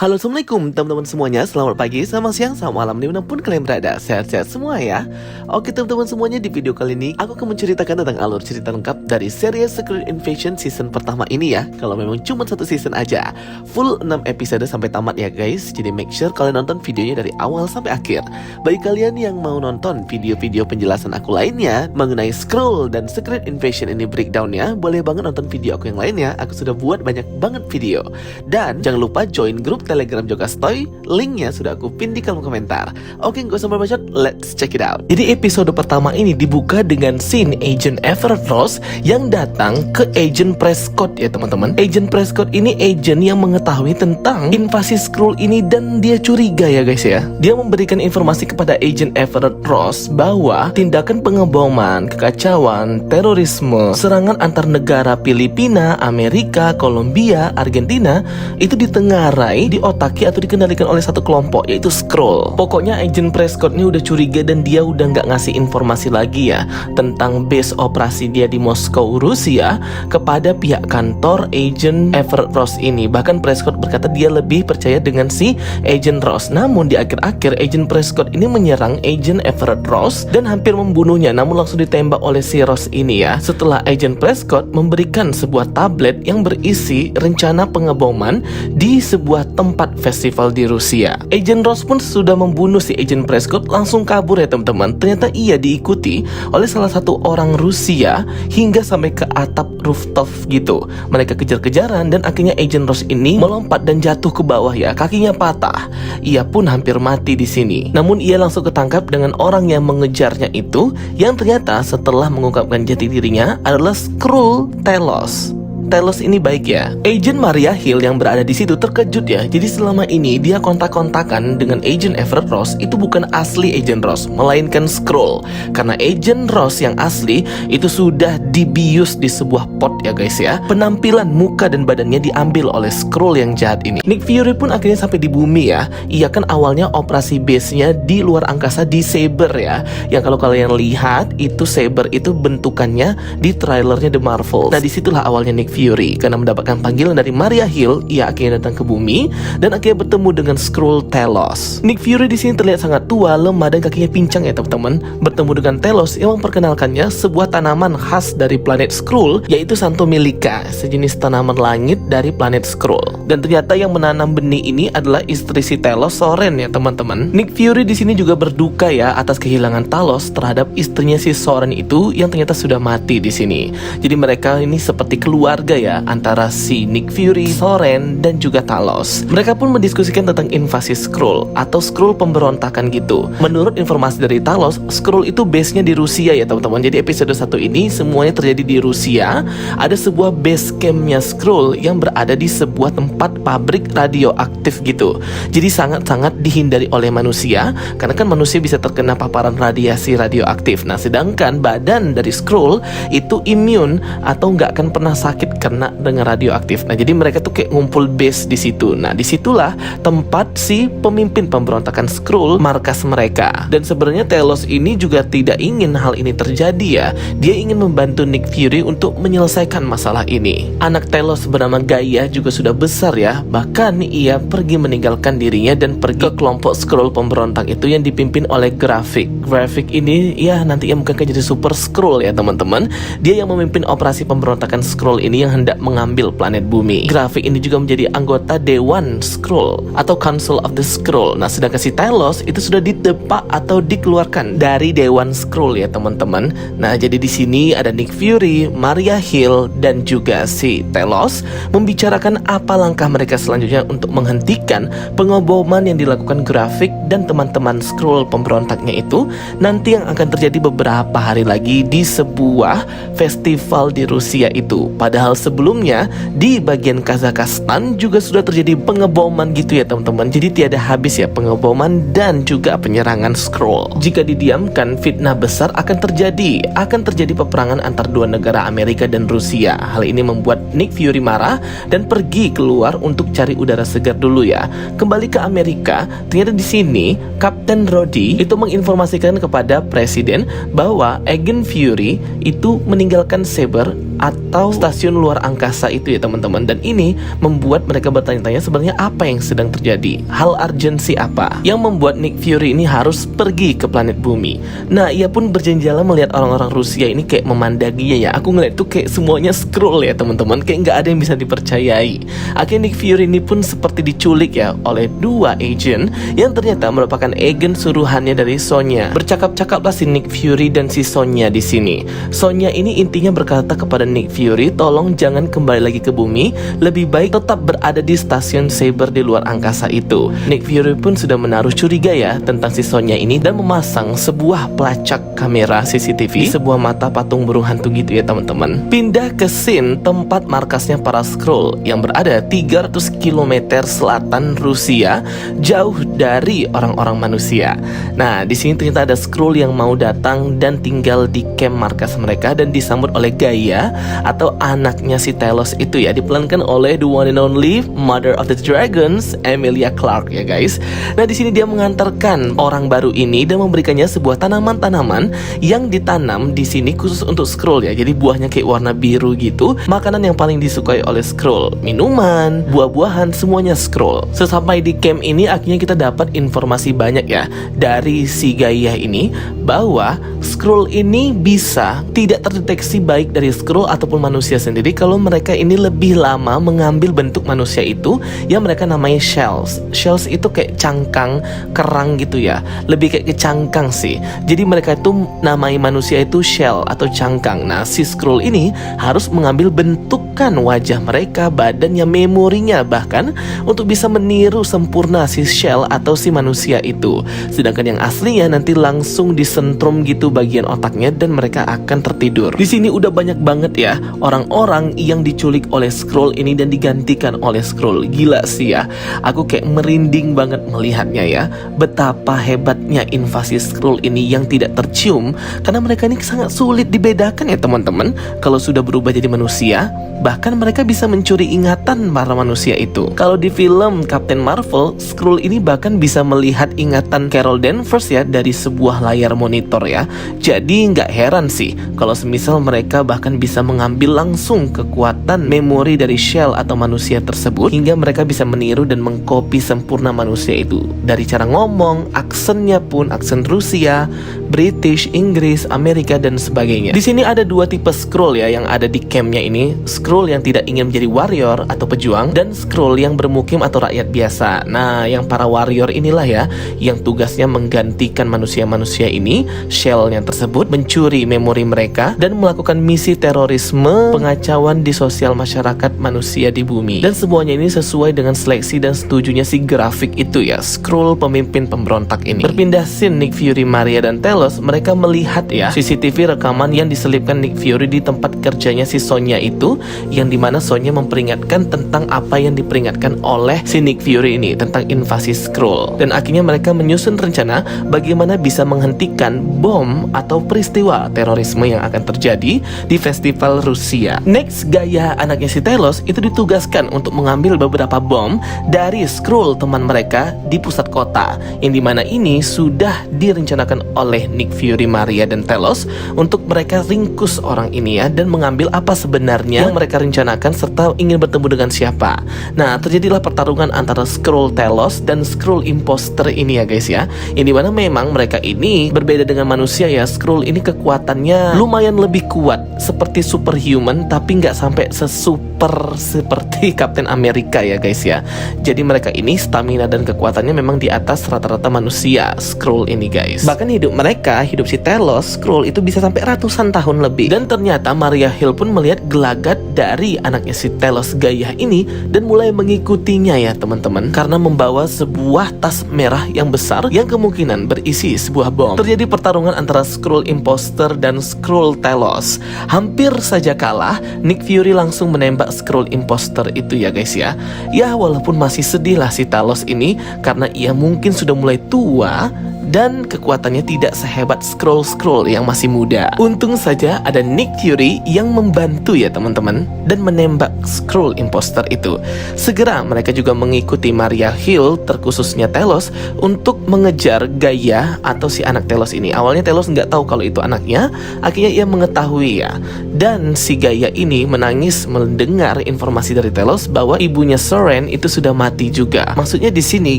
Halo, assalamualaikum teman-teman semuanya. Selamat pagi, selamat siang, selamat malam, dimanapun kalian berada. Sehat-sehat semua ya. Oke teman-teman semuanya, di video kali ini aku akan menceritakan tentang alur cerita lengkap dari series Secret Invasion season pertama ini ya. Kalau memang cuma satu season aja, full 6 episode sampai tamat ya guys. Jadi make sure kalian nonton videonya dari awal sampai akhir. Bagi kalian yang mau nonton video-video penjelasan aku lainnya mengenai Skrull dan Secret Invasion ini breakdownnya, boleh banget nonton video aku yang lainnya. Aku sudah buat banyak banget video. Dan jangan lupa join grup Telegram Jogastoy, linknya sudah aku pin di kolom komentar. Oke, gak usah berbacot, let's check it out. Jadi episode pertama ini dibuka dengan scene Agent Everett Ross yang datang ke Agent Prescott ya teman-teman. Agent Prescott ini agent yang mengetahui tentang invasi Skrull ini dan dia curiga ya guys ya. Dia memberikan informasi kepada Agent Everett Ross bahwa tindakan pengeboman, kekacauan, terorisme, serangan antar negara Filipina, Amerika, Kolombia, Argentina itu ditengarai, diotaki atau dikendalikan oleh satu kelompok yaitu Skrull. Pokoknya Agent Prescott ini udah curiga dan dia udah nggak ngasih informasi lagi ya tentang base operasi dia di Moskow, Rusia kepada pihak kantor Agent Everett Ross ini. Bahkan Prescott berkata dia lebih percaya dengan si Agent Ross. Namun di akhir-akhir Agent Prescott ini menyerang Agent Everett Ross dan hampir membunuhnya, namun langsung ditembak oleh si Ross ini ya. Setelah Agent Prescott memberikan sebuah tablet yang berisi rencana pengeboman di sebuah tempat festival di Rusia. Agent Ross pun sudah membunuh si Agent Prescott, langsung kabur ya teman-teman. Ternyata ia diikuti oleh salah satu orang Rusia hingga sampai ke atap rooftop gitu. Mereka kejar-kejaran dan akhirnya Agent Ross ini melompat dan jatuh ke bawah ya. Kakinya patah. Ia pun hampir mati di sini. Namun ia langsung ketangkap dengan orang yang mengejarnya itu, yang ternyata setelah mengungkapkan jati dirinya adalah Skrull Talos. Talos ini baik ya. Agent Maria Hill yang berada di situ terkejut ya. Jadi selama ini dia kontak-kontakan dengan Agent Everett Ross itu bukan asli Agent Ross, melainkan Skrull. Karena Agent Ross yang asli itu sudah dibius di sebuah pot ya guys ya. Penampilan muka dan badannya diambil oleh Skrull yang jahat ini. Nick Fury pun akhirnya sampai di bumi ya. Ia kan awalnya operasi base-nya di luar angkasa di Saber ya. Yang kalau kalian lihat itu Saber itu bentukannya di trailernya The Marvels. Nah disitulah awalnya Nick Fury, karena mendapatkan panggilan dari Maria Hill, ia akhirnya datang ke bumi dan akhirnya bertemu dengan Skrull Talos. Nick Fury di sini terlihat sangat tua, lemah dan kakinya pincang ya teman-teman. Bertemu dengan Talos yang memperkenalkannya sebuah tanaman khas dari planet Skrull yaitu Santomelica, sejenis tanaman langit dari planet Skrull. Dan ternyata yang menanam benih ini adalah istri si Talos, Soren ya teman-teman. Nick Fury di sini juga berduka ya atas kehilangan Talos terhadap istrinya si Soren itu yang ternyata sudah mati di sini. Jadi mereka ini seperti keluarga ya antara si Nick Fury, Soren, dan juga Talos. Mereka pun mendiskusikan tentang invasi Skrull atau Skrull pemberontakan gitu. Menurut informasi dari Talos, Skrull itu base-nya di Rusia ya teman-teman. Jadi episode 1 ini semuanya terjadi di Rusia. Ada sebuah base camp-nya Skrull yang berada di sebuah tempat pabrik radioaktif gitu. Jadi sangat-sangat dihindari oleh manusia karena kan manusia bisa terkena paparan radiasi radioaktif. Nah sedangkan badan dari Skrull itu imun atau nggak akan pernah sakit kena dengan radioaktif. Nah jadi mereka tuh kayak ngumpul base di situ. Nah disitulah tempat si pemimpin pemberontakan Skrull markas mereka. Dan sebenarnya Talos ini juga tidak ingin hal ini terjadi ya. Dia ingin membantu Nick Fury untuk menyelesaikan masalah ini. Anak Talos bernama Gaia juga sudah besar ya. Bahkan ia pergi meninggalkan dirinya dan pergi ke kelompok Skrull pemberontak itu yang dipimpin oleh Graphic. Graphic ini ya nantinya mungkin akan jadi Super Skrull ya teman-teman. Dia yang memimpin operasi pemberontakan Skrull ini yang hendak mengambil planet bumi. Graphic ini juga menjadi anggota Dewan Skrull atau Council of the Skrull. Nah sedangkan si Talos itu sudah ditepak atau dikeluarkan dari Dewan Skrull ya teman-teman. Nah jadi di sini ada Nick Fury, Maria Hill, dan juga si Talos membicarakan apa langkah mereka selanjutnya untuk menghentikan pengeboman yang dilakukan Graphic dan teman-teman Skrull pemberontaknya itu nanti yang akan terjadi beberapa hari lagi di sebuah festival di Rusia itu. Padahal sebelumnya di bagian Kazakhstan juga sudah terjadi pengeboman gitu ya teman-teman. Jadi tiada habis ya pengeboman dan juga penyerangan Skrull. Jika didiamkan, fitnah besar akan terjadi. Akan terjadi peperangan antar dua negara Amerika dan Rusia. Hal ini membuat Nick Fury marah dan pergi keluar untuk cari udara segar dulu ya. Kembali ke Amerika, ternyata di sini Kapten Rhodey itu menginformasikan kepada presiden bahwa Agent Fury itu meninggalkan Saber atau stasiun luar luar angkasa itu ya teman-teman. Dan ini membuat mereka bertanya-tanya sebenarnya apa yang sedang terjadi, hal urgensi apa yang membuat Nick Fury ini harus pergi ke planet bumi. Nah, ia pun berjalan-jalan melihat orang-orang Rusia ini kayak memandanginya ya. Aku ngeliat tuh kayak semuanya Skrull ya teman-teman, kayak nggak ada yang bisa dipercayai. Akhirnya Nick Fury ini pun seperti diculik ya oleh dua agent yang ternyata merupakan agen suruhannya dari Sonya. Bercakap-cakaplah si Nick Fury dan si Sonya di sini. Sonya ini intinya berkata kepada Nick Fury, tolong jangan kembali lagi ke bumi, lebih baik tetap berada di stasiun Saber di luar angkasa itu. Nick Fury pun sudah menaruh curiga ya tentang si Sonya ini dan memasang sebuah pelacak kamera CCTV di sebuah mata patung burung hantu gitu ya teman-teman. Pindah ke scene tempat markasnya para Skrull yang berada 300 km selatan Rusia, jauh dari orang-orang manusia. Nah, di sini ternyata ada Skrull yang mau datang dan tinggal di camp markas mereka dan disambut oleh Gaia atau anaknya si Talos itu ya, diperankan oleh the one and only Mother of the Dragons, Emilia Clarke ya guys. Nah, di sini dia mengantarkan orang baru ini dan memberikannya sebuah tanaman-tanaman yang ditanam di sini khusus untuk Skrull ya. Jadi buahnya kayak warna biru gitu. Makanan yang paling disukai oleh Skrull, minuman, buah-buahan, semuanya Skrull. Sesampai di camp ini akhirnya kita dapat informasi banyak ya dari si Gaia ini bahwa Skrull ini bisa tidak terdeteksi baik dari Skrull ataupun manusia sendiri kalau mereka ini lebih lama mengambil bentuk manusia itu yang mereka namanya shells. Shells itu kayak cangkang kerang gitu ya, lebih kayak ke cangkang sih. Jadi mereka itu namai manusia itu shell atau cangkang. Nah, si Skrull ini harus mengambil bentukan wajah mereka, badannya, memorinya bahkan untuk bisa meniru sempurna si shell atau si manusia itu. Sedangkan yang aslinya nanti langsung disentrum gitu bagian otaknya dan mereka akan tertidur. Di sini udah banyak banget ya orang-orang yang diculik oleh Skrull ini dan digantikan oleh Skrull. Gila sih ya. Aku kayak merinding banget melihatnya ya. Betapa hebatnya invasi Skrull ini yang tidak tercium karena mereka ini sangat sulit dibedakan ya teman-teman. Kalau sudah berubah jadi manusia, bahkan mereka bisa mencuri ingatan para manusia itu. Kalau di film Captain Marvel, Skrull ini bahkan bisa melihat ingatan Carol Danvers ya dari sebuah layar monitor ya. Jadi nggak heran sih kalau semisal mereka bahkan bisa mengambil langsung kekuatan memori dari shell atau manusia tersebut hingga mereka bisa meniru dan mengkopi sempurna manusia itu. Dari cara ngomong, aksennya pun aksen Rusia, British, Inggris, Amerika dan sebagainya. Di sini ada dua tipe Skrull ya yang ada di campnya ini. Skrull yang tidak ingin menjadi warrior atau pejuang dan Skrull yang bermukim atau rakyat biasa. Nah, yang para warrior inilah ya yang tugasnya menggantikan manusia-manusia ini, shellnya tersebut, mencuri memori mereka dan melakukan misi terorisme, pengacauan di sosial masyarakat manusia di bumi. Dan semuanya ini sesuai dengan seleksi dan setujunya si grafik itu ya, Skrull pemimpin pemberontak ini. Berpindah scene Nick Fury, Maria dan Talos, mereka melihat ya CCTV rekaman yang diselipkan Nick Fury di tempat kerjanya si Sonya itu, yang dimana Sonya memperingatkan tentang apa yang diperingatkan oleh si Nick Fury ini tentang invasi Skrull. Dan akhirnya mereka menyusun rencana bagaimana bisa menghentikan bom atau peristiwa terorisme yang akan terjadi di festival Rusia. Next, Gaia anaknya si Talos itu ditugaskan untuk mengambil beberapa bom dari Skrull teman mereka di pusat kota, yang dimana ini sudah direncanakan oleh Nick Fury, Maria dan Talos untuk mereka ringkus orang ini ya dan mengambil apa sebenarnya yang mereka rencanakan serta ingin bertemu dengan siapa. Nah, terjadilah pertarungan antara Skrull Talos dan Skrull imposter ini ya guys ya, yang dimana memang mereka ini berbeda dengan manusia ya. Skrull ini kekuatannya lumayan lebih kuat seperti superhuman, tapi nggak sampai sesuper seperti Captain America ya guys ya. Jadi mereka ini stamina dan kekuatannya memang di atas rata-rata manusia Skrull ini guys. Bahkan hidup mereka, hidup si Talos Skrull itu bisa sampai ratusan tahun lebih. Dan ternyata Maria Hill pun melihat gelagat dari anaknya si Talos, Gaia ini, dan mulai mengikutinya ya teman-teman, karena membawa sebuah tas merah yang besar yang kemungkinan berisi sebuah bom. Terjadi pertarungan antara Skrull imposter dan Skrull Talos. Hampir saja kalah, Nick Fury langsung menembak Skrull imposter itu ya guys ya. Ya walaupun masih sedih lah si Talos ini karena ia mungkin sudah mulai tua dan kekuatannya tidak sehebat Skrull yang masih muda. Untung saja ada Nick Fury yang membantu ya teman-teman, dan menembak Skrull imposter itu. Segera mereka juga mengikuti Maria Hill, terkhususnya Telos, untuk mengejar Gaia atau si anak Telos ini. Awalnya Telos nggak tahu kalau itu anaknya, akhirnya ia mengetahui ya. Dan si Gaia ini menangis mendengar informasi dari Telos bahwa ibunya Soren itu sudah mati juga. Maksudnya di sini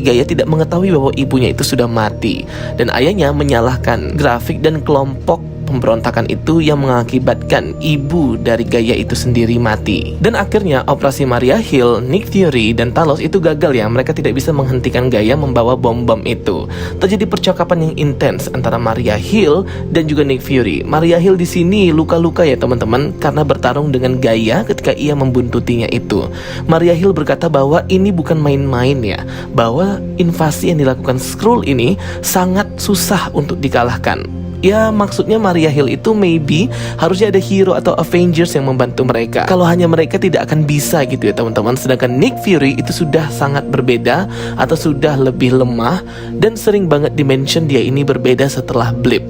Gaia tidak mengetahui bahwa ibunya itu sudah mati, dan ayahnya menyalahkan grafik dan kelompok pemberontakan itu yang mengakibatkan ibu dari Gaia itu sendiri mati. Dan akhirnya operasi Maria Hill, Nick Fury, dan Talos itu gagal ya. Mereka tidak bisa menghentikan Gaia membawa bom-bom itu. Terjadi percakapan yang intens antara Maria Hill dan juga Nick Fury. Maria Hill di sini luka-luka ya teman-teman, karena bertarung dengan Gaia ketika ia membuntutinya itu. Maria Hill berkata bahwa ini bukan main-main ya, bahwa invasi yang dilakukan Skrull ini sangat susah untuk dikalahkan. Ya maksudnya Maria Hill itu maybe harusnya ada hero atau Avengers yang membantu mereka. Kalau hanya mereka tidak akan bisa gitu ya teman-teman. Sedangkan Nick Fury itu sudah sangat berbeda atau sudah lebih lemah, dan sering banget dimention dia ini berbeda setelah blip.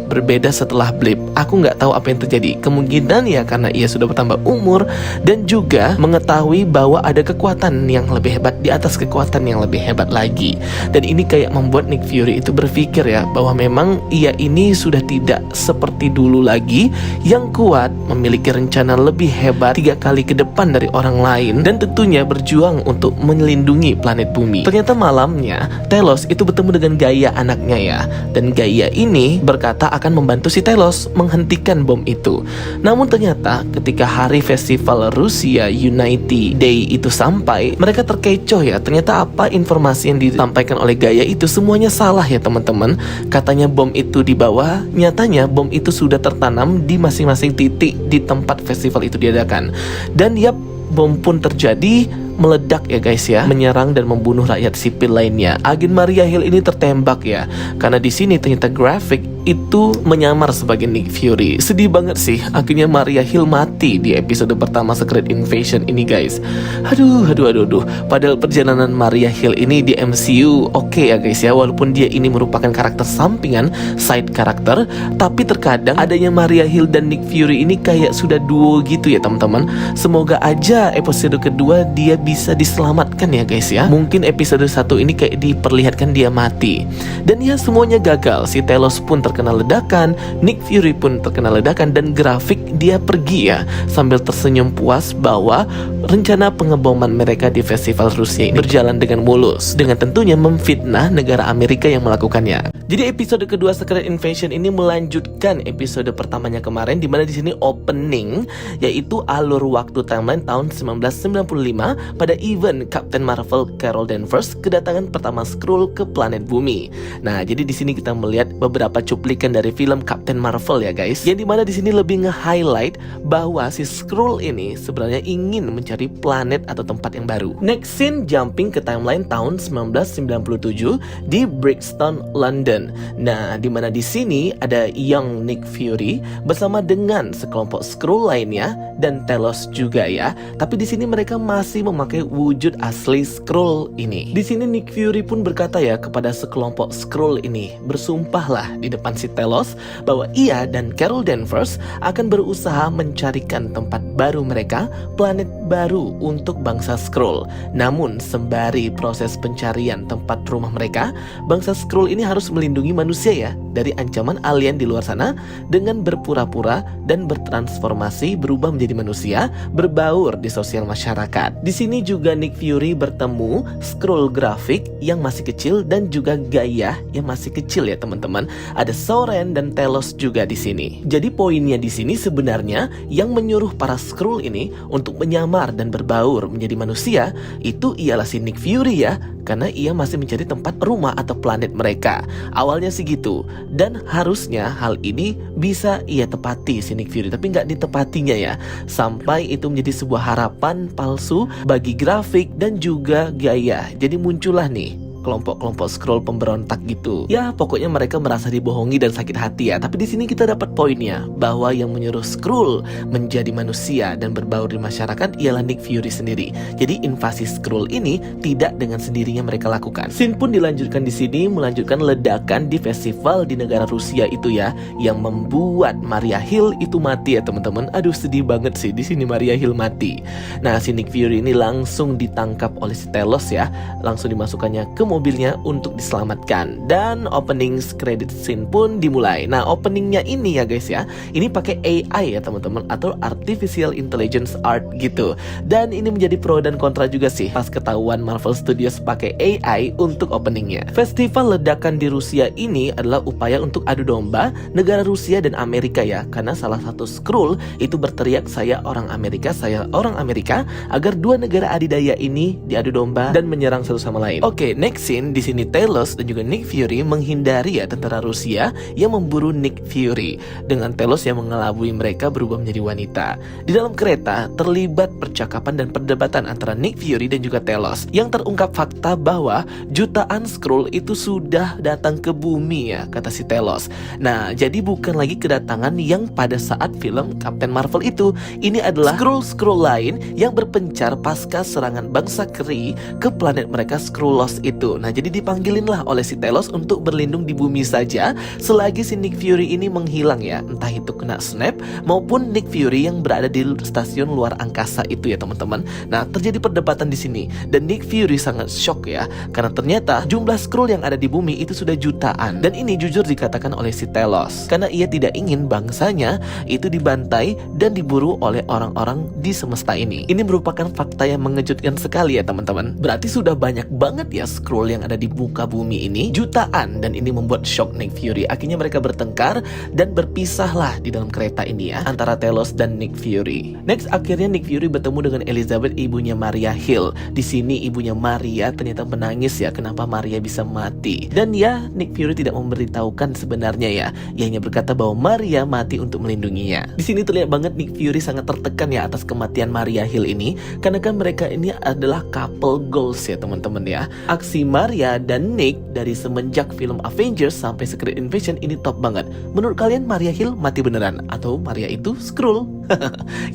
Aku nggak tahu apa yang terjadi. Kemungkinan ya karena ia sudah bertambah umur dan juga mengetahui bahwa ada kekuatan yang lebih hebat di atas kekuatan yang lebih hebat lagi. Dan ini kayak membuat Nick Fury itu berpikir ya bahwa memang ia ini sudah tidak seperti dulu lagi, yang kuat, memiliki rencana lebih hebat 3 kali ke depan dari orang lain, dan tentunya berjuang untuk melindungi planet bumi. Ternyata malamnya Telos itu bertemu dengan Gaia anaknya ya, dan Gaia ini berkata akan membantu si Telos menghentikan bom itu. Namun ternyata ketika hari festival Rusia Unity Day itu sampai, mereka terkecoh ya. Ternyata apa informasi yang disampaikan oleh Gaia itu semuanya salah ya teman-teman. Katanya bom itu di bawah, nyatanya bom itu sudah tertanam di masing-masing titik di tempat festival itu diadakan. Dan ya, bom pun terjadi, meledak ya guys ya, menyerang dan membunuh rakyat sipil lainnya. Agen Maria Hill ini tertembak ya, karena di sini ternyata grafik itu menyamar sebagai Nick Fury. Sedih banget sih, akhirnya Maria Hill mati di episode pertama Secret Invasion ini guys. Aduh. Padahal perjalanan Maria Hill ini di MCU oke ya guys ya, walaupun dia ini merupakan karakter sampingan, side karakter, tapi terkadang adanya Maria Hill dan Nick Fury ini kayak sudah duo gitu ya teman-teman. Semoga aja episode kedua dia bisa diselamatkan ya guys ya. Mungkin episode 1 ini kayak diperlihatkan dia mati. Dan ya semuanya gagal. Si Telos pun terkena ledakan, Nick Fury pun terkena ledakan, dan grafik dia pergi ya sambil tersenyum puas bahwa rencana pengeboman mereka di festival Rusia ini berjalan dengan mulus, dengan tentunya memfitnah negara Amerika yang melakukannya. Jadi episode kedua Secret Invasion ini melanjutkan episode pertamanya kemarin, di mana di sini opening yaitu alur waktu timeline tahun 1995 pada event Captain Marvel Carol Danvers kedatangan pertama Skrull ke planet bumi. Nah, jadi di sini kita melihat beberapa cuplikan dari film Captain Marvel ya guys, yang dimana di sini lebih nge-highlight bahwa si Skrull ini sebenarnya ingin mencari planet atau tempat yang baru. Next scene jumping ke timeline tahun 1997 di Brixton, London. Nah, dimana di sini ada young Nick Fury bersama dengan sekelompok Skrull lainnya dan Telos juga ya. Tapi di sini mereka masih memakai wujud asli Skrull ini. Di sini Nick Fury pun berkata ya kepada sekelompok Skrull ini, bersumpahlah di depan si Telos bahwa ia dan Carol Danvers akan berusaha mencarikan tempat baru mereka, planet baru untuk bangsa Skrull. Namun sembari proses pencarian tempat rumah mereka, bangsa Skrull ini harus melindungi manusia ya dari ancaman alien di luar sana dengan berpura-pura dan bertransformasi berubah menjadi manusia, berbaur di sosial masyarakat. Di sini juga Nick Fury bertemu Skrull grafik yang masih kecil dan juga Gaia yang masih kecil ya teman-teman. Ada Soren dan Telos juga di sini. Jadi poinnya di sini sebenarnya yang menyuruh para Skrull ini untuk menyamar dan berbaur menjadi manusia itu ialah si Nick Fury ya, karena ia masih mencari tempat rumah atau planet mereka. Awalnya sih gitu, dan harusnya hal ini bisa ia tepati si Nick Fury, tapi nggak ditepatinya ya, sampai itu menjadi sebuah harapan palsu bagi grafik dan juga Gaia. Jadi muncullah nih kelompok-kelompok Skrull pemberontak gitu. Ya, pokoknya mereka merasa dibohongi dan sakit hati ya. Tapi di sini kita dapat poinnya bahwa yang menyuruh Skrull menjadi manusia dan berbaur di masyarakat ialah Nick Fury sendiri. Jadi invasi Skrull ini tidak dengan sendirinya mereka lakukan. Scene pun dilanjutkan di sini, melanjutkan ledakan di festival di negara Rusia itu ya, yang membuat Maria Hill itu mati ya teman-teman. Aduh, sedih banget sih di sini Maria Hill mati. Nah, si Nick Fury ini langsung ditangkap oleh si Talos ya, langsung dimasukkannya ke mobilnya untuk diselamatkan. Dan opening credit scene pun dimulai. Nah, openingnya ini ya guys ya, ini pakai AI ya teman-teman, atau Artificial Intelligence Art gitu. Dan ini menjadi pro dan kontra juga sih pas ketahuan Marvel Studios pakai AI untuk openingnya. Festival ledakan di Rusia ini adalah upaya untuk adu domba negara Rusia dan Amerika ya, karena salah satu Skrull itu berteriak saya orang Amerika, agar dua negara adidaya ini diadu domba dan menyerang satu sama lain. Oke, next scene di sini Talos dan juga Nick Fury menghindari ya tentara Rusia yang memburu Nick Fury, dengan Talos yang mengelabui mereka berubah menjadi wanita. Di dalam kereta terlibat percakapan dan perdebatan antara Nick Fury dan juga Talos, yang terungkap fakta bahwa jutaan Skrull itu sudah datang ke bumi ya, kata si Talos. Nah, jadi bukan lagi kedatangan yang pada saat film Captain Marvel itu. Ini adalah Skrull lain yang berpencar pasca serangan bangsa Kree ke planet mereka Skrullos itu. Nah, jadi dipanggilin lah oleh si Talos untuk berlindung di bumi saja selagi si Nick Fury ini menghilang ya, entah itu kena snap maupun Nick Fury yang berada di stasiun luar angkasa itu ya teman-teman. Nah, terjadi perdebatan di sini dan Nick Fury sangat shock ya, karena ternyata jumlah Skrull yang ada di bumi itu sudah jutaan. Dan ini jujur dikatakan oleh si Talos, karena ia tidak ingin bangsanya itu dibantai dan diburu oleh orang-orang di semesta ini. Ini merupakan fakta yang mengejutkan sekali ya teman-teman. Berarti sudah banyak banget ya Skrull yang ada di muka bumi ini, jutaan, dan ini membuat shock Nick Fury. Akhirnya mereka bertengkar dan berpisahlah di dalam kereta ini ya, antara Talos dan Nick Fury. Next, akhirnya Nick Fury bertemu dengan Elizabeth, ibunya Maria Hill. Di sini ibunya Maria ternyata menangis ya, kenapa Maria bisa mati. Dan ya, Nick Fury tidak memberitahukan sebenarnya ya. Ia hanya berkata bahwa Maria mati untuk melindunginya. Di sini terlihat banget Nick Fury sangat tertekan ya atas kematian Maria Hill ini, karena kan mereka ini adalah couple goals ya teman-teman ya. Aksi Maria dan Nick dari semenjak film Avengers sampai Secret Invasion ini top banget. Menurut kalian Maria Hill mati beneran atau Maria itu Skrull?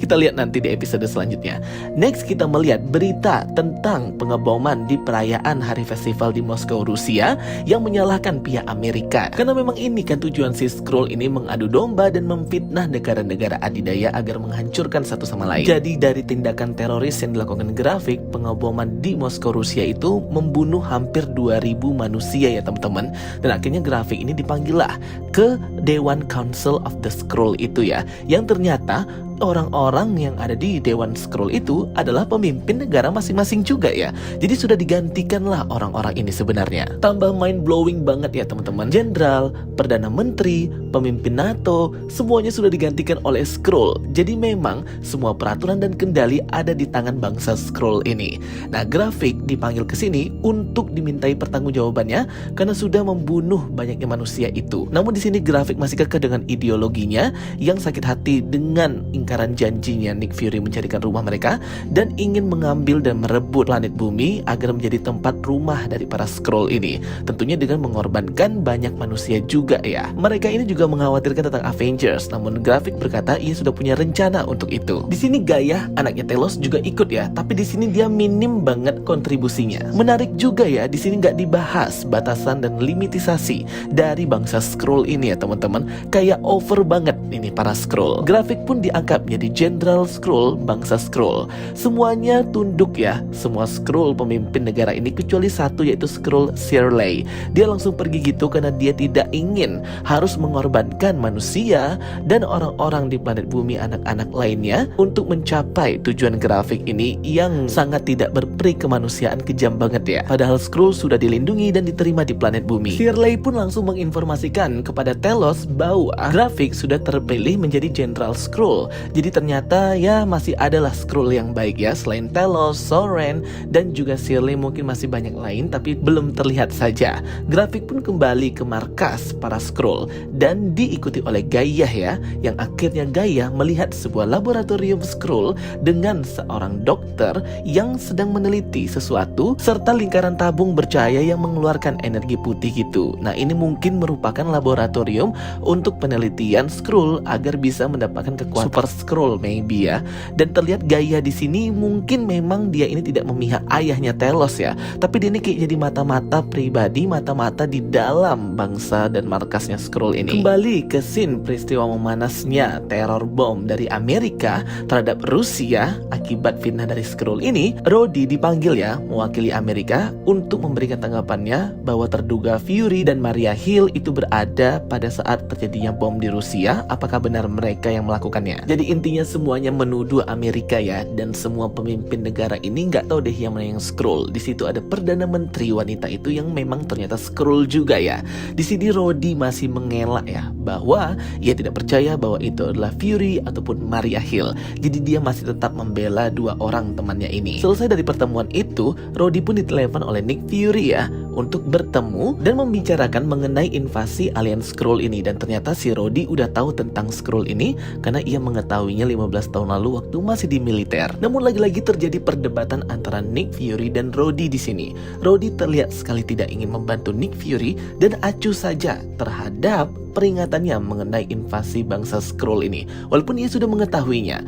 Kita lihat nanti di episode selanjutnya. Next, kita melihat berita tentang pengeboman di perayaan hari festival di Moskow, Rusia, yang menyalahkan pihak Amerika. Karena memang ini kan tujuan si Skrull ini mengadu domba dan memfitnah negara-negara adidaya agar menghancurkan satu sama lain. Jadi dari tindakan teroris yang dilakukan grafik, pengeboman di Moskow, Rusia itu membunuh hampir 2000 manusia ya teman-teman. Dan akhirnya grafik ini dipanggil lah ke Dewan Council of the Skrull itu ya, yang ternyata orang-orang yang ada di Dewan Skrull itu adalah pemimpin negara masing-masing juga ya. Jadi sudah digantikanlah orang-orang ini sebenarnya. Tambah mind blowing banget ya teman-teman. Jenderal, Perdana Menteri, pemimpin NATO, semuanya sudah digantikan oleh Skrull. Jadi memang semua peraturan dan kendali ada di tangan bangsa Skrull ini. Nah, grafik dipanggil ke sini untuk dimintai pertanggungjawabannya karena sudah membunuh banyaknya manusia itu. Namun di sini grafik masih kekeh dengan ideologinya yang sakit hati dengan ingkaran janjinya Nick Fury mencarikan rumah mereka dan ingin mengambil dan merebut planet bumi agar menjadi tempat rumah dari para Skrull ini. Tentunya dengan mengorbankan banyak manusia juga ya. Mereka ini juga mengkhawatirkan tentang Avengers, namun grafik berkata ia sudah punya rencana untuk itu. Di sini Gaia, anaknya Talos, juga ikut ya, tapi di sini dia minim banget kontribusinya. Menarik juga ya, di sini nggak dibahas batasan dan limitisasi dari bangsa Skrull ini ya teman-teman. Kayak over banget ini para Skrull. Grafik pun diangkat menjadi Jenderal Skrull, bangsa Skrull. Semuanya tunduk ya, semua Skrull pemimpin negara ini kecuali satu, yaitu Skrull Shirley. Dia langsung pergi gitu karena dia tidak ingin harus mengorbankan manusia dan orang-orang di planet bumi, anak-anak lainnya, untuk mencapai tujuan grafik ini yang sangat tidak berperi kemanusiaan, kejam banget ya. Padahal Skrull sudah dilindungi dan diterima di planet bumi. Shirley pun langsung menginformasikan kepada Talos bahwa grafik sudah terpilih menjadi Jenderal Skrull. Jadi ternyata ya masih adalah Skrull yang baik ya. Selain Telos, Soren, dan juga Shirley mungkin masih banyak lain tapi belum terlihat saja. Grafik pun kembali ke markas para Skrull dan diikuti oleh Gaia ya, yang akhirnya Gaia melihat sebuah laboratorium Skrull dengan seorang dokter yang sedang meneliti sesuatu serta lingkaran tabung bercahaya yang mengeluarkan energi putih gitu. Nah, ini mungkin merupakan laboratorium untuk penelitian Skrull agar bisa mendapatkan kekuatan Super Skrull maybe ya. Dan terlihat Gaia di sini mungkin memang dia ini tidak memihak ayahnya Telos ya, tapi dia ini kayak jadi mata-mata pribadi, mata-mata di dalam bangsa dan markasnya Skrull ini. Kembali ke scene peristiwa memanasnya teror bom dari Amerika terhadap Rusia akibat fitnah dari Skrull ini. Rhodey dipanggil ya mewakili Amerika untuk memberikan tanggapannya bahwa terduga Fury dan Maria Hill itu berada pada saat terjadinya bom di Rusia. Apakah benar mereka yang melakukannya? Jadi intinya semuanya menuduh Amerika ya, dan semua pemimpin negara ini nggak tahu deh yang mana yang Skrull. Di situ ada Perdana Menteri wanita itu yang memang ternyata Skrull juga ya. Di sini Rhodey masih mengelak ya bahwa ia tidak percaya bahwa itu adalah Fury ataupun Maria Hill. Jadi dia masih tetap membela dua orang temannya ini. Selesai dari pertemuan itu, Rhodey pun ditelepon oleh Nick Fury ya untuk bertemu dan membicarakan mengenai invasi alien Skrull ini. Dan ternyata si Rhodey udah tahu tentang Skrull ini karena ia mengetahuinya 15 tahun lalu waktu masih di militer. Namun lagi-lagi terjadi perdebatan antara Nick Fury dan Rhodey di sini. Rhodey terlihat sekali tidak ingin membantu Nick Fury dan acuh saja terhadap peringatannya mengenai invasi bangsa Skrull ini, walaupun ia sudah mengetahuinya.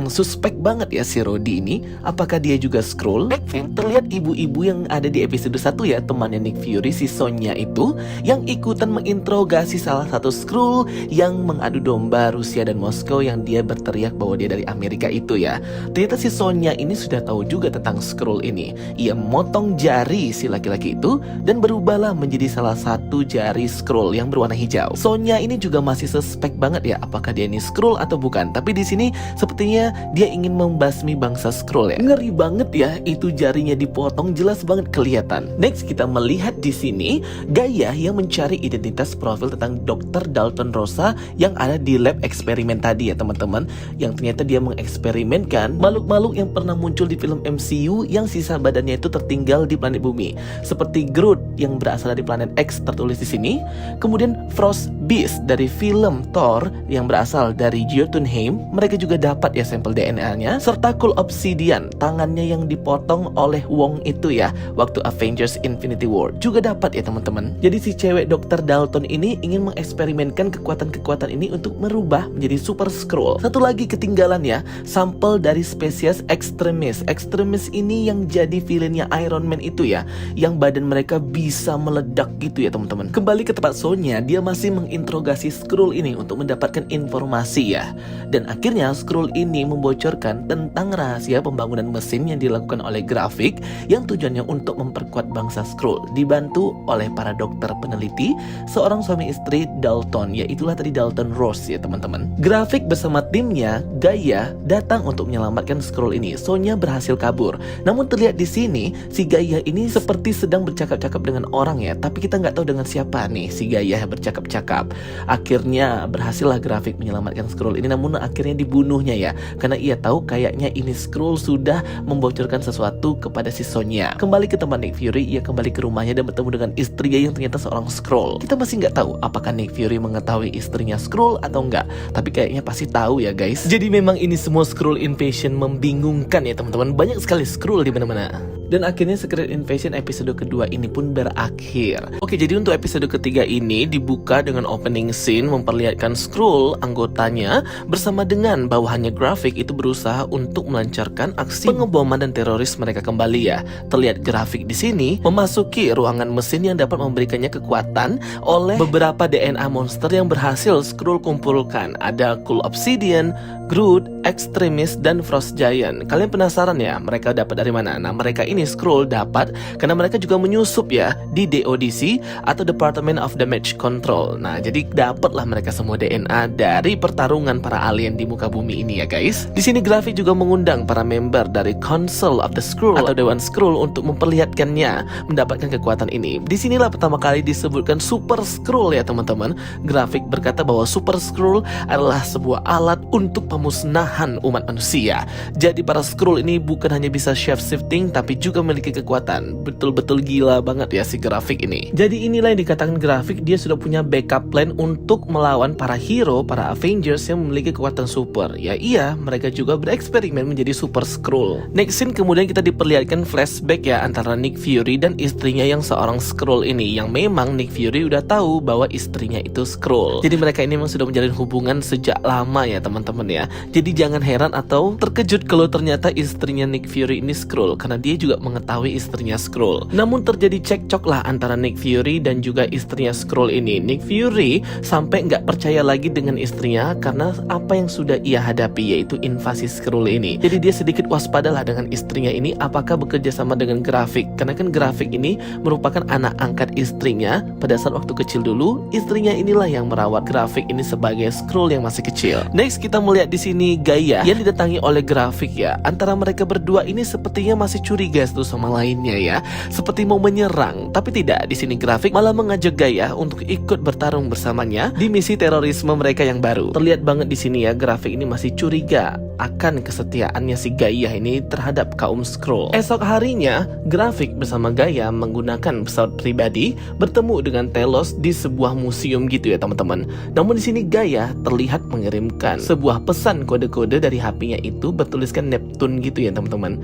Suspek banget ya si Rhodey ini. Apakah dia juga Skrull? Terlihat ibu-ibu yang ada di episode 1 ya, temannya Nick Fury, si Sonya itu, yang ikutan menginterogasi salah satu Skrull yang mengadu domba Rusia dan Moskow yang dia berteriak bahwa dia dari Amerika itu ya. Ternyata si Sonya ini sudah tahu juga tentang Skrull ini. Ia memotong jari si laki-laki itu dan berubahlah menjadi salah satu jari Skrull yang berwarna hijau. Sonya ini juga masih suspek banget ya, apakah dia ini Skrull atau bukan. Tapi di sini sepertinya dia ingin membasmi bangsa Skrull ya. Ngeri banget ya, itu jarinya dipotong, jelas banget kelihatan. Next kita melihat di sini Gaia yang mencari identitas profil tentang Dr. Dalton Rosa yang ada di lab eksperimen tadi ya teman-teman. Yang ternyata dia mengeksperimenkan makhluk-makhluk yang pernah muncul di film MCU yang sisa badannya itu tertinggal di planet bumi. Seperti Groot yang berasal dari planet X tertulis di sini. Kemudian Frost Beast dari film Thor yang berasal dari Jotunheim, mereka juga dapat ya sampel DNA-nya, serta Cool Obsidian, tangannya yang dipotong oleh Wong itu ya waktu Avengers Infinity War, juga dapat ya teman-teman. Jadi si cewek Dr. Dalton ini ingin mengeksperimenkan kekuatan-kekuatan ini untuk merubah menjadi Super Skrull. Satu lagi ketinggalan ya, sampel dari spesies Extremis. Extremis ini yang jadi villainnya Iron Man itu ya, yang badan mereka bisa meledak gitu ya teman-teman. Kembali ke tempat Sonya, dia masih menginterogasi Skrull ini untuk mendapatkan informasi ya. Dan akhirnya Skrull ini membocorkan tentang rahasia pembangunan mesin yang dilakukan oleh Grafik yang tujuannya untuk memperkuat bangsa Skrull, dibantu oleh para dokter peneliti, seorang suami istri Dalton, yaitulah tadi Dalton Ross ya teman-teman. Grafik bersama timnya Gaia datang untuk menyelamatkan Skrull ini. Sonya berhasil kabur. Namun terlihat di sini si Gaia ini seperti sedang bercakap-cakap dengan orang ya, tapi kita nggak tahu dengan siapa nih si Gaia bercakap-cakap. Akhirnya berhasillah Grafik menyelamatkan Skrull ini, namun akhirnya dibunuhnya ya, karena ia tahu kayaknya ini Skrull sudah membocorkan sesuatu kepada si Sonya. Kembali ke tempat Nick Fury, ia kembali ke rumahnya dan bertemu dengan istrinya yang ternyata seorang Skrull. Kita masih nggak tahu apakah Nick Fury mengetahui istrinya Skrull atau enggak, tapi kayaknya pasti tahu ya guys. Jadi memang ini semua Skrull Invasion membingungkan ya teman-teman, banyak sekali Skrull di mana-mana. Dan akhirnya Secret Invasion episode kedua ini pun berakhir. Oke, jadi untuk episode ketiga ini dibuka dengan opening scene memperlihatkan Skrull anggotanya bersama dengan bawahannya Grafik itu berusaha untuk melancarkan aksi pengeboman dan teroris mereka kembali ya. Terlihat Grafik di sini memasuki ruangan mesin yang dapat memberikannya kekuatan oleh beberapa DNA monster yang berhasil Skrull kumpulkan. Ada Cool Obsidian, Groot, Extremis, dan Frost Giant. Kalian penasaran ya mereka dapat dari mana? Nah, mereka ini Skrull dapat karena mereka juga menyusup ya di DODC atau Department of Damage Control. Nah, jadi dapatlah mereka semua DNA dari pertarungan para alien di muka bumi ini ya guys. Di sini grafik juga mengundang para member dari Council of the Skrull atau Dewan Skrull untuk memperlihatkannya mendapatkan kekuatan ini. Disinilah pertama kali disebutkan Super Skrull ya teman-teman. Grafik berkata bahwa Super Skrull adalah sebuah alat untuk pemusnahan umat manusia. Jadi para Skrull ini bukan hanya bisa shape shifting tapi juga memiliki kekuatan. Betul-betul gila banget ya si grafik ini. Jadi inilah yang dikatakan grafik, dia sudah punya backup plan untuk melawan para hero, para Avengers yang memiliki kekuatan super. Ya iya, mereka juga bereksperimen menjadi Super Skrull. Next scene kemudian kita diperlihatkan flashback ya antara Nick Fury dan istrinya yang seorang Skrull ini, yang memang Nick Fury udah tahu bahwa istrinya itu Skrull. Jadi mereka ini memang sudah menjalin hubungan sejak lama ya teman-teman ya. Jadi jangan heran atau terkejut kalau ternyata istrinya Nick Fury ini Skrull, karena dia juga mengetahui istrinya Skrull. Namun terjadi cekcok lah antara Nick Fury dan juga istrinya Skrull ini. Nick Fury sampai nggak percaya lagi dengan istrinya karena apa yang sudah ia hadapi, yaitu invasi Skrull ini. Jadi dia sedikit waspadalah dengan istrinya ini apakah bekerja sama dengan grafik, karena kan grafik ini merupakan anak angkat istrinya pada saat waktu kecil dulu. Istrinya inilah yang merawat grafik ini sebagai Skrull yang masih kecil. Next kita melihat di sini Gaia yang didatangi oleh grafik ya. Antara mereka berdua ini sepertinya masih curiga satu sama lainnya ya, seperti mau menyerang, tapi tidak. Di sini grafik malah mengajak Gaia untuk ikut bertarung bersamanya di misi terorisme mereka yang baru. Terlihat banget di sini ya, grafik ini masih curiga akan kesetiaannya si Gaia ini terhadap kaum Skrull. Esok harinya, grafik bersama Gaia menggunakan pesawat pribadi bertemu dengan Telos di sebuah museum gitu ya teman-teman. Namun di sini Gaia terlihat mengirimkan sebuah pesan kode-kode dari HP-nya itu bertuliskan Neptune gitu ya teman-teman.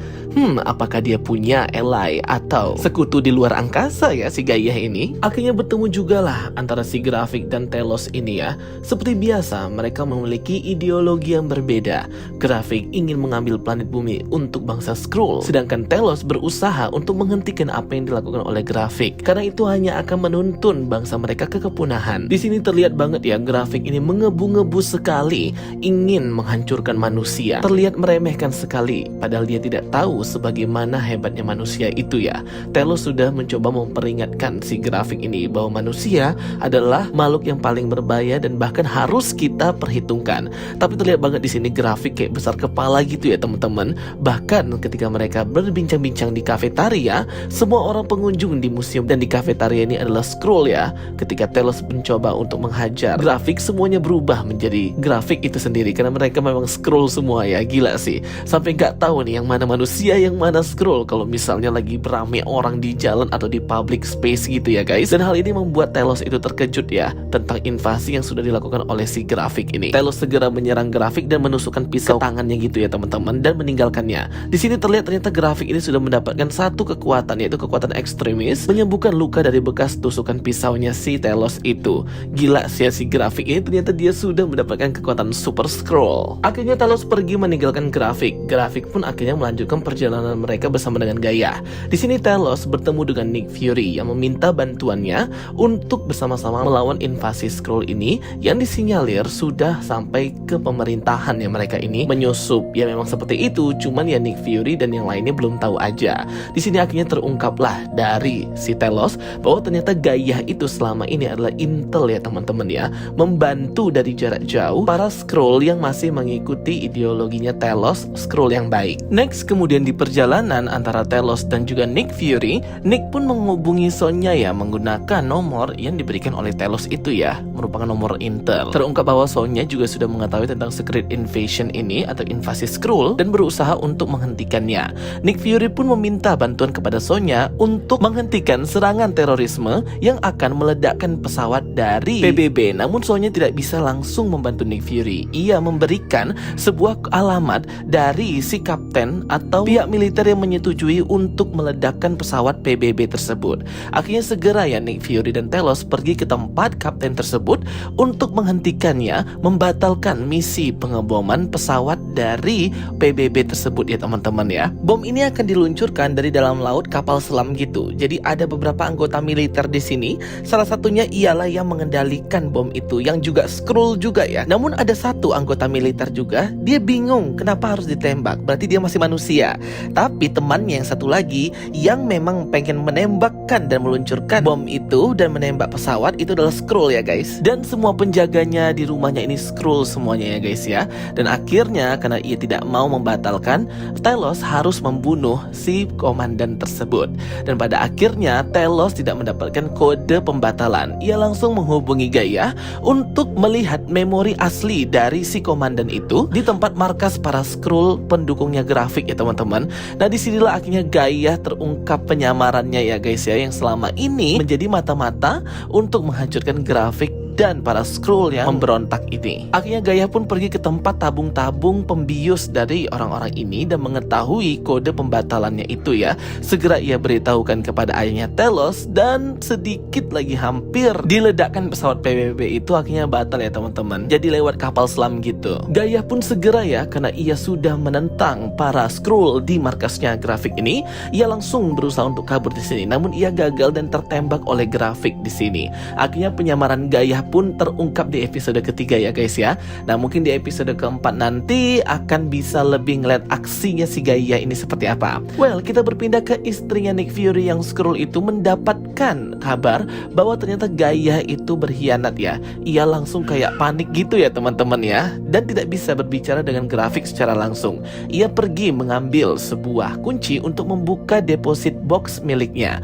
Apakah dia punya ally atau sekutu di luar angkasa ya si Gaia ini? Akhirnya bertemu juga lah antara si grafik dan Telos ini ya. Seperti biasa mereka memiliki ideologi yang berbeda. Grafik ingin mengambil planet bumi untuk bangsa Skrull, sedangkan Telos berusaha untuk menghentikan apa yang dilakukan oleh grafik, karena itu hanya akan menuntun bangsa mereka ke kepunahan. Di sini terlihat banget ya grafik ini mengebu-ngebu sekali ingin menghancurkan manusia. Terlihat meremehkan sekali, padahal dia tidak tahu sebagaimana hebatnya manusia itu ya. Telos sudah mencoba memperingatkan si grafik ini bahwa manusia adalah makhluk yang paling berbahaya dan bahkan harus kita perhitungkan. Tapi terlihat banget di sini grafik kayak besar kepala gitu ya teman-teman. Bahkan ketika mereka berbincang-bincang di kafetaria, semua orang pengunjung di museum dan di kafetaria ini adalah Skrull ya. Ketika Telos mencoba untuk menghajar grafik, semuanya berubah menjadi grafik itu sendiri karena mereka memang Skrull semua ya. Gila sih, sampai nggak tahu nih yang mana manusia yang mana Skrull kalau misalnya lagi beramai orang di jalan atau di public space gitu ya guys. Dan hal ini membuat Telos itu terkejut ya tentang invasi yang sudah dilakukan oleh si grafik ini. Telos segera menyerang grafik dan menusukkan pisau ke tangannya gitu ya teman-teman dan meninggalkannya. Di sini terlihat ternyata grafik ini sudah mendapatkan satu kekuatan, yaitu kekuatan ekstremis, menyembuhkan luka dari bekas tusukan pisaunya si Telos itu. Gila sih si grafik ini, ternyata dia sudah mendapatkan kekuatan Super Skrull. Akhirnya Telos pergi meninggalkan grafik. Grafik pun akhirnya melanjutkan perjalanan mereka bersama dengan Gaia. Di sini Telos bertemu dengan Nick Fury yang meminta bantuannya untuk bersama-sama melawan invasi Skrull ini yang disinyalir sudah sampai ke pemerintahan yang mereka ini menyusup. Ya memang seperti itu, cuman ya Nick Fury dan yang lainnya belum tahu aja. Di sini akhirnya terungkaplah dari si Telos bahwa ternyata Gaia itu selama ini adalah intel ya teman-teman ya, membantu dari jarak jauh para Skrull yang masih mengikuti ideologinya Telos, Skrull yang baik. Next kemudian di perjalanan antara Telos dan juga Nick Fury, Nick pun menghubungi Sonya ya menggunakan nomor yang diberikan oleh Telos itu ya, merupakan nomor intel. Terungkap bahwa Sonya juga sudah mengetahui tentang Secret Invasion ini atau invasi Skrull dan berusaha untuk menghentikannya. Nick Fury pun meminta bantuan kepada Sonya untuk menghentikan serangan terorisme yang akan meledakkan pesawat dari PBB. Namun Sonya tidak bisa langsung membantu Nick Fury. Ia memberikan sebuah alamat dari si kapten atau pihak militer yang menyetujui untuk meledakkan pesawat PBB tersebut. Akhirnya segera ya Nick Fury dan Telos pergi ke tempat kapten tersebut untuk menghentikannya, membatalkan misi pengeboman pesawat pesawat dari PBB tersebut ya teman-teman ya. Bom ini akan diluncurkan dari dalam laut kapal selam gitu. Jadi ada beberapa anggota militer di sini. Salah satunya ialah yang mengendalikan bom itu, yang juga Skrull juga ya. Namun ada satu anggota militer juga, dia bingung kenapa harus ditembak. Berarti dia masih manusia. Tapi temannya yang satu lagi yang memang pengen menembakkan dan meluncurkan bom itu dan menembak pesawat itu adalah Skrull ya guys. Dan semua penjaganya di rumahnya ini Skrull semuanya ya guys ya. Dan akhirnya karena ia tidak mau membatalkan, Telos harus membunuh si komandan tersebut. Dan pada akhirnya Telos tidak mendapatkan kode pembatalan. Ia langsung menghubungi Gaia untuk melihat memori asli dari si komandan itu di tempat markas para Skrull pendukungnya grafik ya teman-teman. Nah disinilah akhirnya Gaia terungkap penyamarannya ya guys ya, yang selama ini menjadi mata-mata untuk menghancurkan grafik dan para Skrull yang memberontak ini. Akhirnya Gaia pun pergi ke tempat tabung-tabung pembius dari orang-orang ini dan mengetahui kode pembatalannya itu ya. Segera ia beritahukan kepada ayahnya Telos dan sedikit lagi hampir diledakkan pesawat PBB itu akhirnya batal ya teman-teman. Jadi lewat kapal selam gitu. Gaia pun segera ya, karena ia sudah menentang para Skrull di markasnya grafik ini, ia langsung berusaha untuk kabur di sini. Namun ia gagal dan tertembak oleh grafik di sini. Akhirnya penyamaran Gaia pun terungkap di episode ketiga ya guys ya. Nah mungkin di episode keempat nanti akan bisa lebih ngeliat aksinya si Gaia ini seperti apa. Well, kita berpindah ke istrinya Nick Fury yang Skrull itu mendapatkan kabar bahwa ternyata Gaia itu berkhianat ya. Ia langsung kayak panik gitu ya teman-teman ya, dan tidak bisa berbicara dengan grafik secara langsung. Ia pergi mengambil sebuah kunci untuk membuka deposit box miliknya.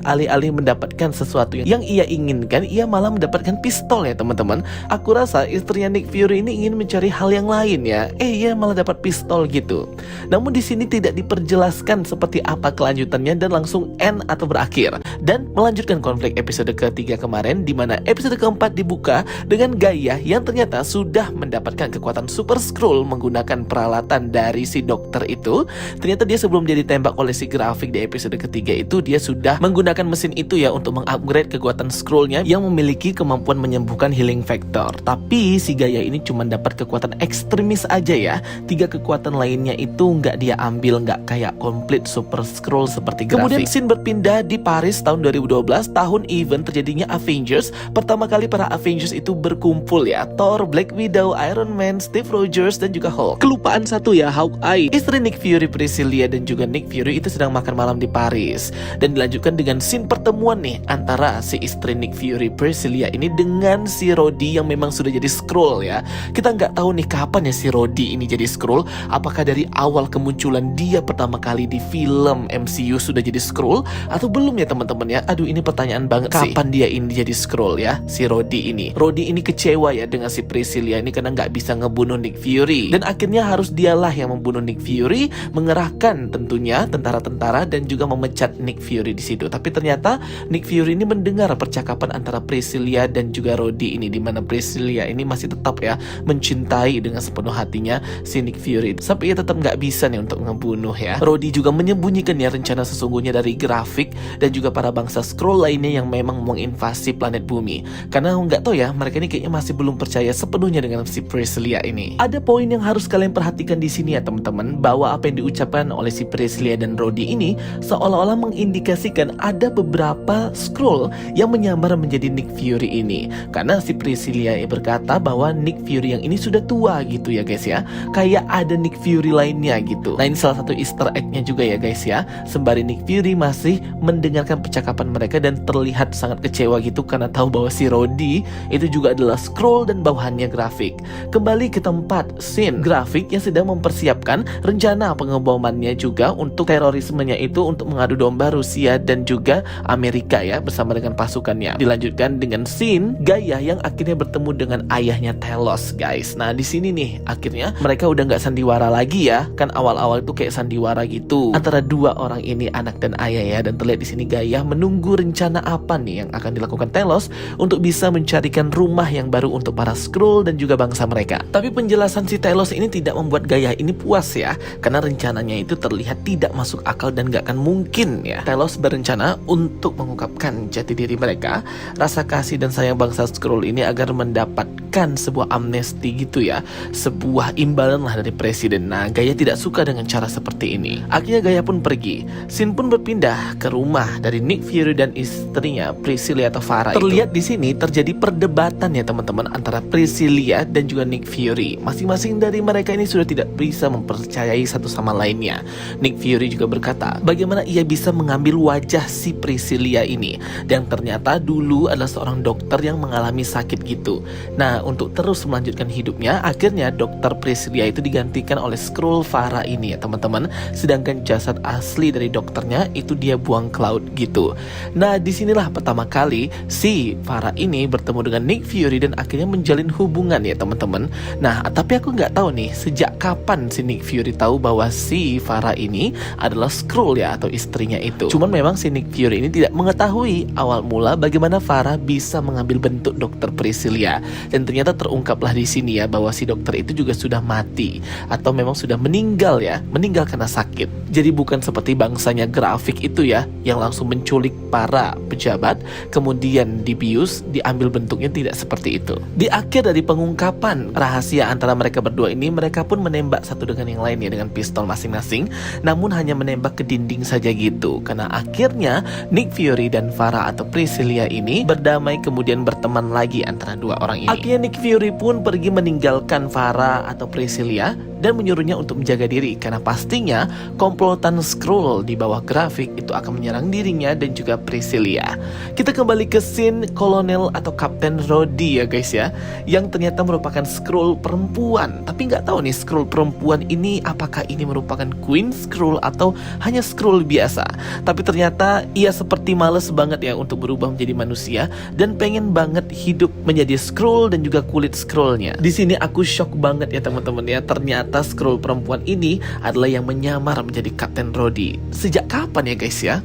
Alih-alih mendapatkan sesuatu yang ia inginkan, ia malah mendapatkan pistol ya teman-teman. Aku rasa istrinya Nick Fury ini ingin mencari hal yang lain ya. Ia malah dapat pistol gitu. Namun di sini tidak diperjelaskan seperti apa kelanjutannya dan langsung end atau berakhir. Dan melanjutkan konflik episode ketiga kemarin, di mana episode keempat dibuka dengan Gaia yang ternyata sudah mendapatkan kekuatan Super Skrull menggunakan peralatan dari si dokter itu. Ternyata dia sebelum dia ditembak oleh si grafik di episode ketiga itu, dia sudah menggunakan mesin itu ya untuk mengupgrade kekuatan Skrullnya yang memiliki kemampuan menyembuhkan healing factor. Tapi si Gaia ini cuma dapat kekuatan ekstremis aja ya. 3 kekuatan lainnya itu nggak dia ambil, nggak kayak komplit Super Skrull seperti grafik. Kemudian scene berpindah di Paris tahun 2012, tahun event terjadinya Avengers. Pertama kali para Avengers itu berkumpul ya. Thor, Black Widow, Iron Man, Steve Rogers dan juga Hulk. Kelupaan satu ya, Hawkeye. Istri Nick Fury, Priscilla dan juga Nick Fury itu sedang makan malam di Paris. Dan dilanjutkan dengan scene pertemuan nih antara si istri Nick Fury, Priscilla ini dengan si Rhodey yang memang sudah jadi Skrull ya. Kita nggak tahu nih kapan ya si Rhodey ini jadi Skrull. Apakah dari awal kemunculan dia pertama kali di film MCU sudah jadi Skrull atau belum ya teman-teman ya? Aduh ini pertanyaan banget sih. Kapan dia ini jadi Skrull ya, si Rhodey ini? Rhodey ini kecewa ya dengan si Priscilla ini karena nggak bisa ngebunuh Nick Fury. Dan akhirnya harus dialah yang membunuh Nick Fury, mengerahkan tentunya tentara-tentara dan juga memecat Nick Fury di situ. Tapi ternyata Nick Fury ini mendengar percakapan antara Priscilla dan juga Rhodey ini, di mana Priscilla ini masih tetap ya mencintai dengan sepenuh hatinya si Nick Fury. Sampai ia tetap nggak bisa nih untuk ngebunuh ya. Rhodey juga menyembunyikan ya rencana sesungguhnya dari grafik dan juga para bangsa Skrull lainnya yang memang menginvasi planet bumi. Karena nggak tahu ya, mereka ini kayaknya masih belum percaya sepenuhnya dengan si Priscilla ini. Ada poin yang harus kalian perhatikan di sini ya teman-teman, bahwa apa yang diucapkan oleh si Priscilla dan Rhodey ini seolah-olah mengindikasikan ada beberapa Skrull yang menyamar menjadi Nick Fury ini. Karena si Priscilla berkata bahwa Nick Fury yang ini sudah tua gitu ya guys ya. Kayak ada Nick Fury lainnya gitu. Nah ini salah satu easter egg-nya juga ya guys ya. Sembari Nick Fury masih mendengarkan percakapan mereka dan terlihat sangat kecewa gitu karena tahu bahwa si Rhodey itu juga adalah Skrull dan bawahannya grafik. Kembali ke tempat scene grafik yang sedang mempersiapkan rencana pengebomannya juga untuk terorismenya itu untuk mengadu domba Rusia dan juga Amerika ya bersama dengan pasukannya. Dilanjutkan dengan scene Gaia yang akhirnya bertemu dengan ayahnya Telos guys. Nah di sini nih akhirnya mereka udah nggak sandiwara lagi ya. Kan awal-awal itu kayak sandiwara gitu antara dua orang ini, anak dan ayah ya. Dan terlihat di sini Gaia menunggu rencana apa nih yang akan dilakukan Telos untuk bisa mencarikan rumah yang baru untuk para Skrull dan juga bangsa mereka. Tapi penjelasan si Telos ini tidak membuat Gaia ini puas ya, karena rencananya itu terlihat tidak masuk akal dan gak akan mungkin ya. Telos berencana untuk mengungkapkan jati diri mereka, rasa kasih dan sayang bangsa Skrull ini agar mendapatkan sebuah amnesti gitu ya, sebuah imbalan lah dari presiden. Nah, Gaia tidak suka dengan cara seperti ini. Akhirnya Gaia pun pergi. Scene pun berpindah ke rumah dari Nick Fury dan istrinya Priscilla atau Farah. Terlihat di sini terjadi perdebatan ya teman-teman antara Priscilla dan juga Nick Fury. Masing-masing dari mereka ini sudah tidak bisa mempercayai satu sama lainnya. Nick Fury juga berkata, bagaimana ia bisa mengambil wajah si Priscilla ini, dan ternyata dulu adalah seorang dokter yang mengalami sakit gitu. Nah, untuk terus melanjutkan hidupnya, akhirnya dokter Priscilla itu digantikan oleh Skrull Farah ini ya teman-teman. Sedangkan jasad asli dari dokternya itu dia buang ke laut gitu. Nah, disinilah pertama kali si Farah ini bertemu dengan Nick Fury dan akhirnya menjalin hubungan ya teman-teman. Nah, tapi aku nggak tahu nih sejak kapan si Nick Fury tahu bahwa si Farah ini adalah Skrull ya, atau istrinya itu. Cuman memang si Nick Fury ini tidak mengetahui awal mula bagaimana Farah bisa mengambil bentuk dokter Priscilla, dan ternyata terungkaplah di sini ya bahwa si dokter itu juga sudah mati atau memang sudah meninggal ya, meninggal karena sakit. Jadi bukan seperti bangsanya grafik itu ya yang langsung menculik para pejabat kemudian dibius, diambil bentuknya, tidak seperti itu. Di akhir dari pengungkapan rahasia antara mereka berdua ini, mereka pun menembak satu dengan yang lain ya dengan pistol masing-masing, namun hanya menembak ke dinding saja gitu. Karena akhirnya Nick Fury dan Farah atau Priscilla ini berdamai kemudian berteman lagi antara dua orang ini. Akhirnya Nick Fury pun pergi meninggalkan Farah atau Priscilla dan menyuruhnya untuk menjaga diri karena pastinya komplotan Skrull di bawah grafik itu akan menyerang dirinya dan juga Priscilla. Kita kembali ke scene Kolonel atau Kapten Rhodey ya guys ya, yang ternyata merupakan Skrull perempuan. Tapi nggak tahu nih Skrull perempuan ini apakah ini merupakan Queen Skrull atau hanya Skrull biasa. Tapi ternyata ia seperti males banget ya untuk berubah menjadi manusia dan pengen banget hidup menjadi Skrull dan juga kulit Skrullnya. Di sini aku shock banget ya teman-teman ya, ternyata Skrull perempuan ini adalah yang menyamar menjadi Kapten Rhodey. Sejak kapan ya guys ya?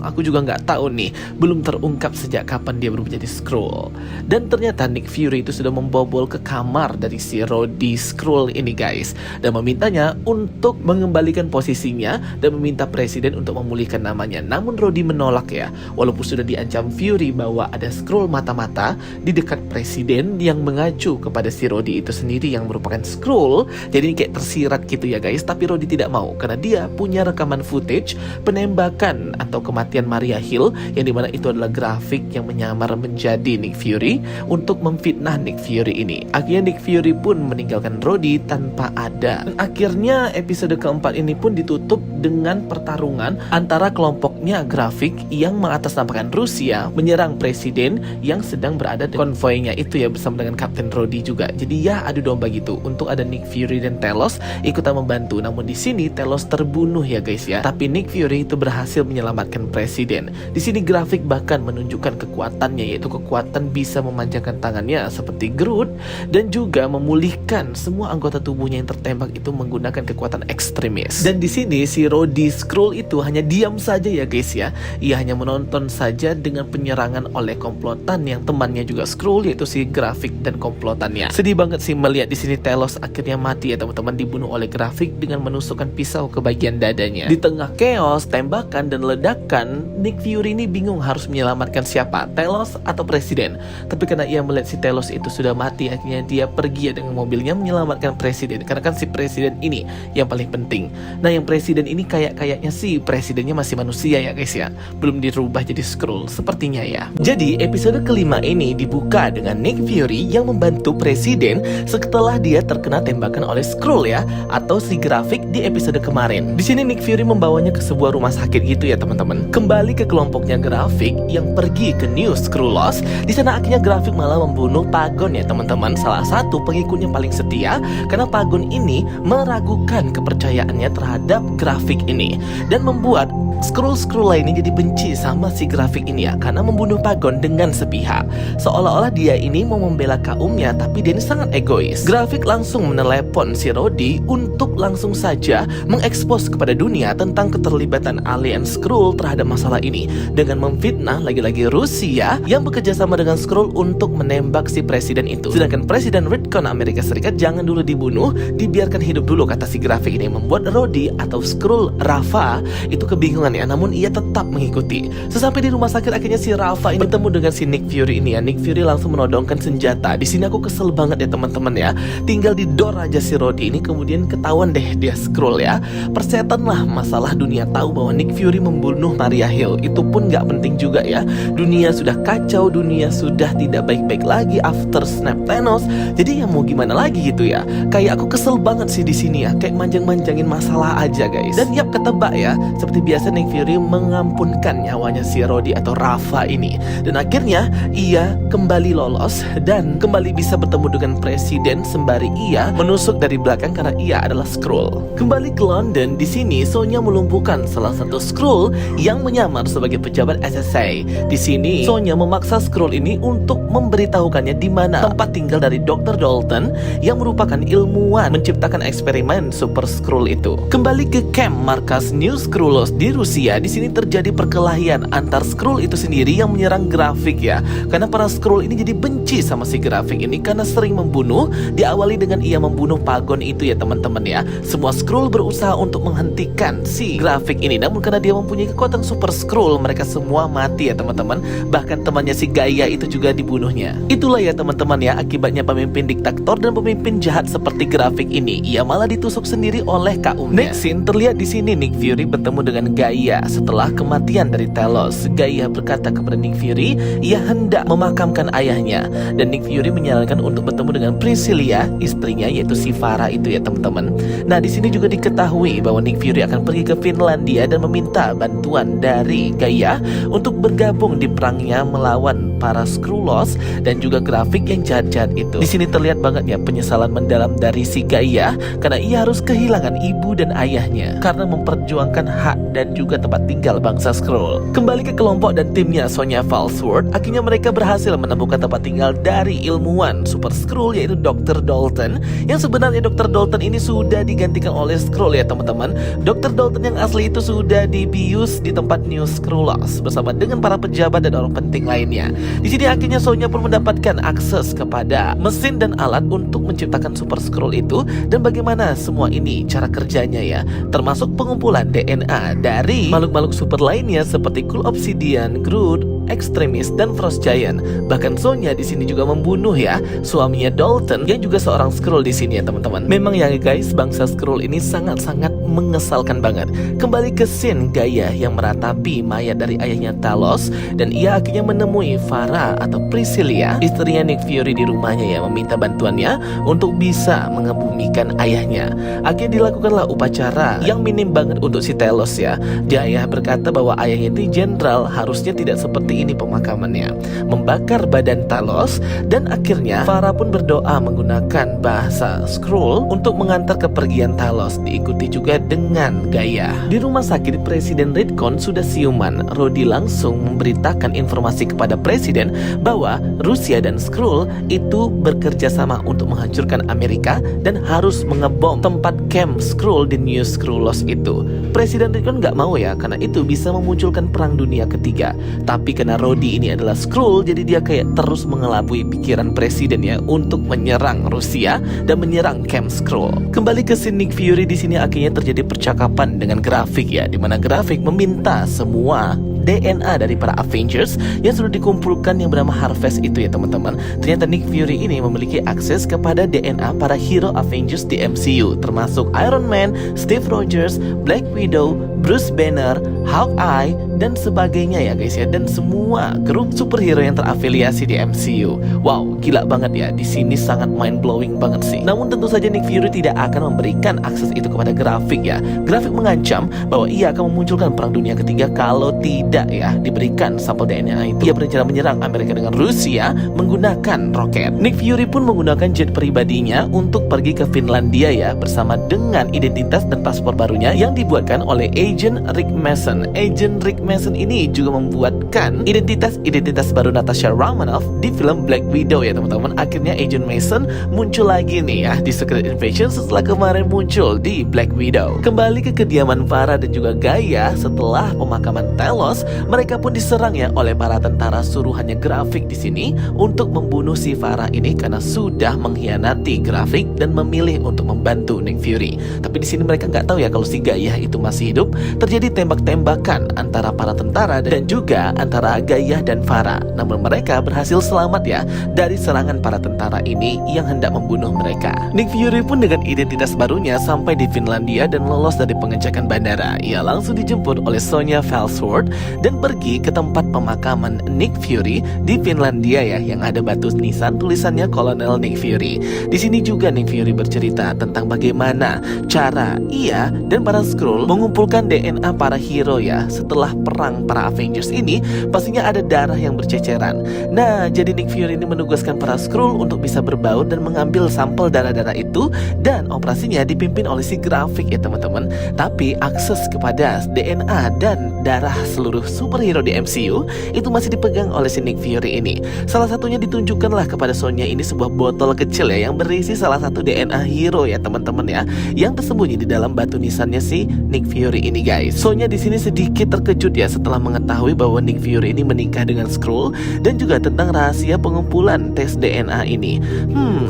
Aku juga nggak tahu nih, belum terungkap sejak kapan dia berubah jadi Skrull. Dan ternyata Nick Fury itu sudah membobol ke kamar dari si Rhodey Skrull ini guys, dan memintanya untuk mengembalikan posisinya dan meminta presiden untuk memulihkan namanya. Namun Rhodey menolak ya, walaupun sudah diancam Fury bahwa ada Skrull mata-mata di dekat presiden yang mengacu kepada si Rhodey itu sendiri yang merupakan Skrull. Jadi ini kayak tersirat gitu ya guys, tapi Rhodey tidak mau karena dia punya rekaman footage penembakan atau kematian Maria Hill, yang dimana itu adalah grafik yang menyamar menjadi Nick Fury untuk memfitnah Nick Fury ini. Akhirnya Nick Fury pun meninggalkan Rhodey tanpa ada. Dan akhirnya episode keempat ini pun ditutup dengan pertarungan antara kelompoknya grafik yang mengatasnamakan Rusia menyerang presiden yang sedang berada di konvoynya itu ya bersama dengan Kapten Rhodey juga. Jadi ya adu domba gitu untuk ada Nick Fury dan Telos ikutan membantu. Namun di sini Telos terbunuh ya guys ya. Tapi Nick Fury itu berhasil menyelamatkan presiden. Di sini grafik bahkan menunjukkan kekuatannya, yaitu kekuatan bisa memanjangkan tangannya seperti Groot dan juga memulihkan semua anggota tubuhnya yang tertembak itu menggunakan kekuatan ekstremis. Dan di sini si Rhodey Skrull itu hanya diam saja ya guys ya. Ia hanya menonton saja dengan penyerangan oleh komplotan yang temannya juga Skrull, yaitu si grafik dan komplotannya. Sedih banget sih melihat di sini Telos akhirnya mati ya teman-teman, dibunuh oleh grafik dengan menusukkan pisau ke bagian dadanya. Di tengah chaos, tembakan dan ledakan, Nick Fury ini bingung harus menyelamatkan siapa, Telos atau presiden. Tapi karena ia melihat si Telos itu sudah mati, akhirnya dia pergi ya dengan mobilnya menyelamatkan presiden. Karena kan si presiden ini yang paling penting. Nah, yang presiden ini kayaknya sih presidennya masih manusia ya guys ya, belum dirubah jadi Skrull sepertinya ya. Jadi episode kelima ini dibuka dengan Nick Fury yang membantu presiden setelah dia terkena tembakan oleh Skrull ya, atau si grafik di episode kemarin. Di sini Nick Fury membawanya ke sebuah rumah sakit gitu ya teman-teman. Kembali ke kelompoknya grafik yang pergi ke New Skrullos. Di sana akhirnya grafik malah membunuh Pagon ya teman-teman, salah satu pengikutnya paling setia, karena Pagon ini meragukan kepercayaannya terhadap grafik ini dan membuat Skrull lainnya jadi benci sama si grafik ini ya, karena membunuh Pagon dengan sepihak. Seolah-olah dia ini mau membela kaumnya, tapi dia ini sangat egois. Grafik langsung menelepon si Rhodey untuk langsung saja mengekspos kepada dunia tentang keterlibatan alien Skrull terhadap masalah ini dengan memfitnah lagi-lagi Rusia yang bekerja sama dengan Skrull untuk menembak si presiden itu. Sedangkan Presiden Redcon Amerika Serikat jangan dulu dibunuh, dibiarkan hidup dulu, kata si grafik ini, membuat Rhodey atau Skrull Rafa itu kebingungan ya, namun ia tetap mengikuti. Sesampai di rumah sakit akhirnya si Rafa ini bertemu dengan si Nick Fury ini ya. Nick Fury langsung menodongkan senjata. Di sini aku kesel banget ya teman-teman ya. Tinggal didor aja si Rhodey ini, kemudian ketahuan deh dia Skrull ya. Persetan lah masalah dunia tahu bahwa Nick Fury membunuh Maria Hill. Itu pun gak penting juga ya. Dunia sudah kacau, dunia sudah tidak baik-baik lagi after snap Thanos. Jadi ya mau gimana lagi gitu ya. Kayak aku kesel banget sih di sini ya. Kayak manjang-manjangin masalah aja guys. Dan yap, ketebak ya. Seperti biasa Nick Fury mengampunkan nyawanya si Rhodey atau Rafa ini. Dan akhirnya ia kembali lolos dan kembali bisa bertemu dengan presiden sembari ia menusuk dari belakang karena ia adalah Skrull. Kembali ke London, di sini Sonya melumpuhkan salah satu Skrull yang menyamar sebagai pejabat SSA. Di sini Sonya memaksa Skrull ini untuk memberitahukannya di mana tempat tinggal dari Dr. Dalton yang merupakan ilmuwan menciptakan eksperimen Super Skrull itu. Kembali ke camp markas New Skrullos di Rusia, di sini terjadi perkelahian antar Skrull itu sendiri yang menyerang grafik ya. Karena para Skrull ini jadi benci sama si grafik ini karena sering membunuh. Diawali dengan ia membunuh Pagon itu ya teman-teman ya. Semua Skrull berusaha untuk menghentikan si grafik ini, namun karena dia mempunyai kekuatan Super Skrull, mereka semua mati ya teman-teman. Bahkan temannya si Gaia itu juga dibunuhnya. Itulah ya teman-teman ya akibatnya pemimpin diktator dan pemimpin jahat seperti grafik ini. Ia malah ditusuk sendiri oleh kaumnya. Next scene terlihat di sini Nick Fury bertemu dengan Gaia setelah kematian dari Talos. Gaia berkata kepada Nick Fury ia hendak memakamkan ayahnya, dan Nick Fury menyarankan untuk bertemu dengan Priscilla, istrinya yaitu si Farah itu ya teman-teman. Nah di sini juga diketahui bahwa Nick Fury akan pergi ke Finlandia dan meminta bantuan dari Gaia untuk bergabung di perangnya melawan para Skrullos dan juga grafik yang jahat-jahat itu. Di sini terlihat banget ya penyesalan mendalam dari si Gaia karena ia harus kehilangan ibu dan ayahnya karena memperjuangkan hak dan juga tempat tinggal bangsa Skrull. Kembali ke kelompok dan timnya Sonya Falsworth, akhirnya mereka berhasil menemukan tempat tinggal dari ilmuwan Super Skrull yaitu Dr. Dalton. Yang sebenarnya Dr. Dalton ini sudah digantikan oleh Skrull ya teman-teman. Dr. Dalton yang asli itu sudah dibius di tempat New Skrullos bersama dengan para pejabat dan orang penting lainnya. Di sini akhirnya Sonya pun mendapatkan akses kepada mesin dan alat untuk menciptakan Super Skrull itu dan bagaimana semua ini cara kerjanya ya, termasuk pengumpulan DNA dari makhluk-makhluk super lainnya seperti Cool Obsidian, Groot, Extremis dan Frost Giant. Bahkan Sonya di sini juga membunuh ya suaminya Dalton yang juga seorang Skrull di sini ya teman-teman. Memang ya guys, bangsa Skrull ini sangat-sangat mengesalkan banget. Kembali ke scene Gaia yang meratapi mayat dari ayahnya Talos dan ia akhirnya menemui Farah atau Priscilla, istrinya Nick Fury di rumahnya ya, meminta bantuannya untuk bisa mengebumikan ayahnya. Akhirnya dilakukanlah upacara yang minim banget untuk si Talos ya. Gaia berkata bahwa ayahnya ini jenderal, harusnya tidak seperti ini pemakamannya, membakar badan Talos. Dan akhirnya Farah pun berdoa menggunakan bahasa Skrull untuk mengantar kepergian Talos, diikuti juga dengan Gaia. Di rumah sakit Presiden Redcon sudah siuman. Rhodey langsung memberitakan informasi kepada presiden bahwa Rusia dan Skrull itu bekerja sama untuk menghancurkan Amerika dan harus mengebom tempat camp Skrull di New Skrullos itu. Presiden Redcon nggak mau ya, karena itu bisa memunculkan perang dunia ketiga. Tapi karena Rhodey ini adalah Skrull, jadi dia kayak terus mengelabui pikiran presiden ya untuk menyerang Rusia dan menyerang camp Skrull. Kembali ke scene Nick Fury, di sini akhirnya terjadi percakapan dengan grafik ya, di mana grafik meminta semua DNA dari para Avengers yang sudah dikumpulkan yang bernama Harvest itu ya teman-teman. Ternyata Nick Fury ini memiliki akses kepada DNA para hero Avengers di MCU, termasuk Iron Man, Steve Rogers, Black Widow, Bruce Banner, Hawkeye dan sebagainya ya guys ya, dan semua grup superhero yang terafiliasi di MCU. Wow, gila banget ya. Di sini sangat mind blowing banget sih. Namun tentu saja Nick Fury tidak akan memberikan akses itu kepada grafik ya. Grafik mengancam bahwa ia akan memunculkan perang dunia ketiga kalau tidak tidak ya diberikan sampel DNA itu, ia berencana menyerang Amerika dengan Rusia menggunakan roket. Nick Fury pun menggunakan jet pribadinya untuk pergi ke Finlandia ya, bersama dengan identitas dan paspor barunya yang dibuatkan oleh Agent Rick Mason. Agent Rick Mason ini juga membuatkan identitas baru Natasha Romanoff di film Black Widow ya teman-teman. Akhirnya Agent Mason muncul lagi nih ya di Secret Invasion setelah kemarin muncul di Black Widow. Kembali ke kediaman Farah dan juga Gaia setelah pemakaman Talos, mereka pun diserang ya oleh para tentara suruhannya Grafik di sini untuk membunuh si Farah ini karena sudah mengkhianati Grafik dan memilih untuk membantu Nick Fury. Tapi di sini mereka nggak tahu ya kalau si Gaia itu masih hidup. Terjadi tembak-tembakan antara para tentara dan juga antara Gaia dan Farah. Namun mereka berhasil selamat ya dari serangan para tentara ini yang hendak membunuh mereka. Nick Fury pun dengan identitas barunya sampai di Finlandia dan lolos dari pengecekan bandara. Ia langsung dijemput oleh Sonja Falsworth dan pergi ke tempat pemakaman Nick Fury di Finlandia ya, yang ada batu nisan tulisannya Kolonel Nick Fury. Di sini juga Nick Fury bercerita tentang bagaimana cara ia dan para Skrull mengumpulkan DNA para hero ya. Setelah perang para Avengers ini pastinya ada darah yang berceceran. Nah, jadi Nick Fury ini menugaskan para Skrull untuk bisa berbaur dan mengambil sampel darah-darah itu, dan operasinya dipimpin oleh si Grafik ya teman-teman. Tapi akses kepada DNA dan darah seluruh superhero di MCU itu masih dipegang oleh si Nick Fury ini. Salah satunya ditunjukkanlah kepada Sonja ini sebuah botol kecil ya yang berisi salah satu DNA hero ya teman-teman ya, yang tersembunyi di dalam batu nisannya si Nick Fury ini guys. Sonja di sini sedikit terkejut ya setelah mengetahui bahwa Nick Fury ini menikah dengan Skrull dan juga tentang rahasia pengumpulan tes DNA ini.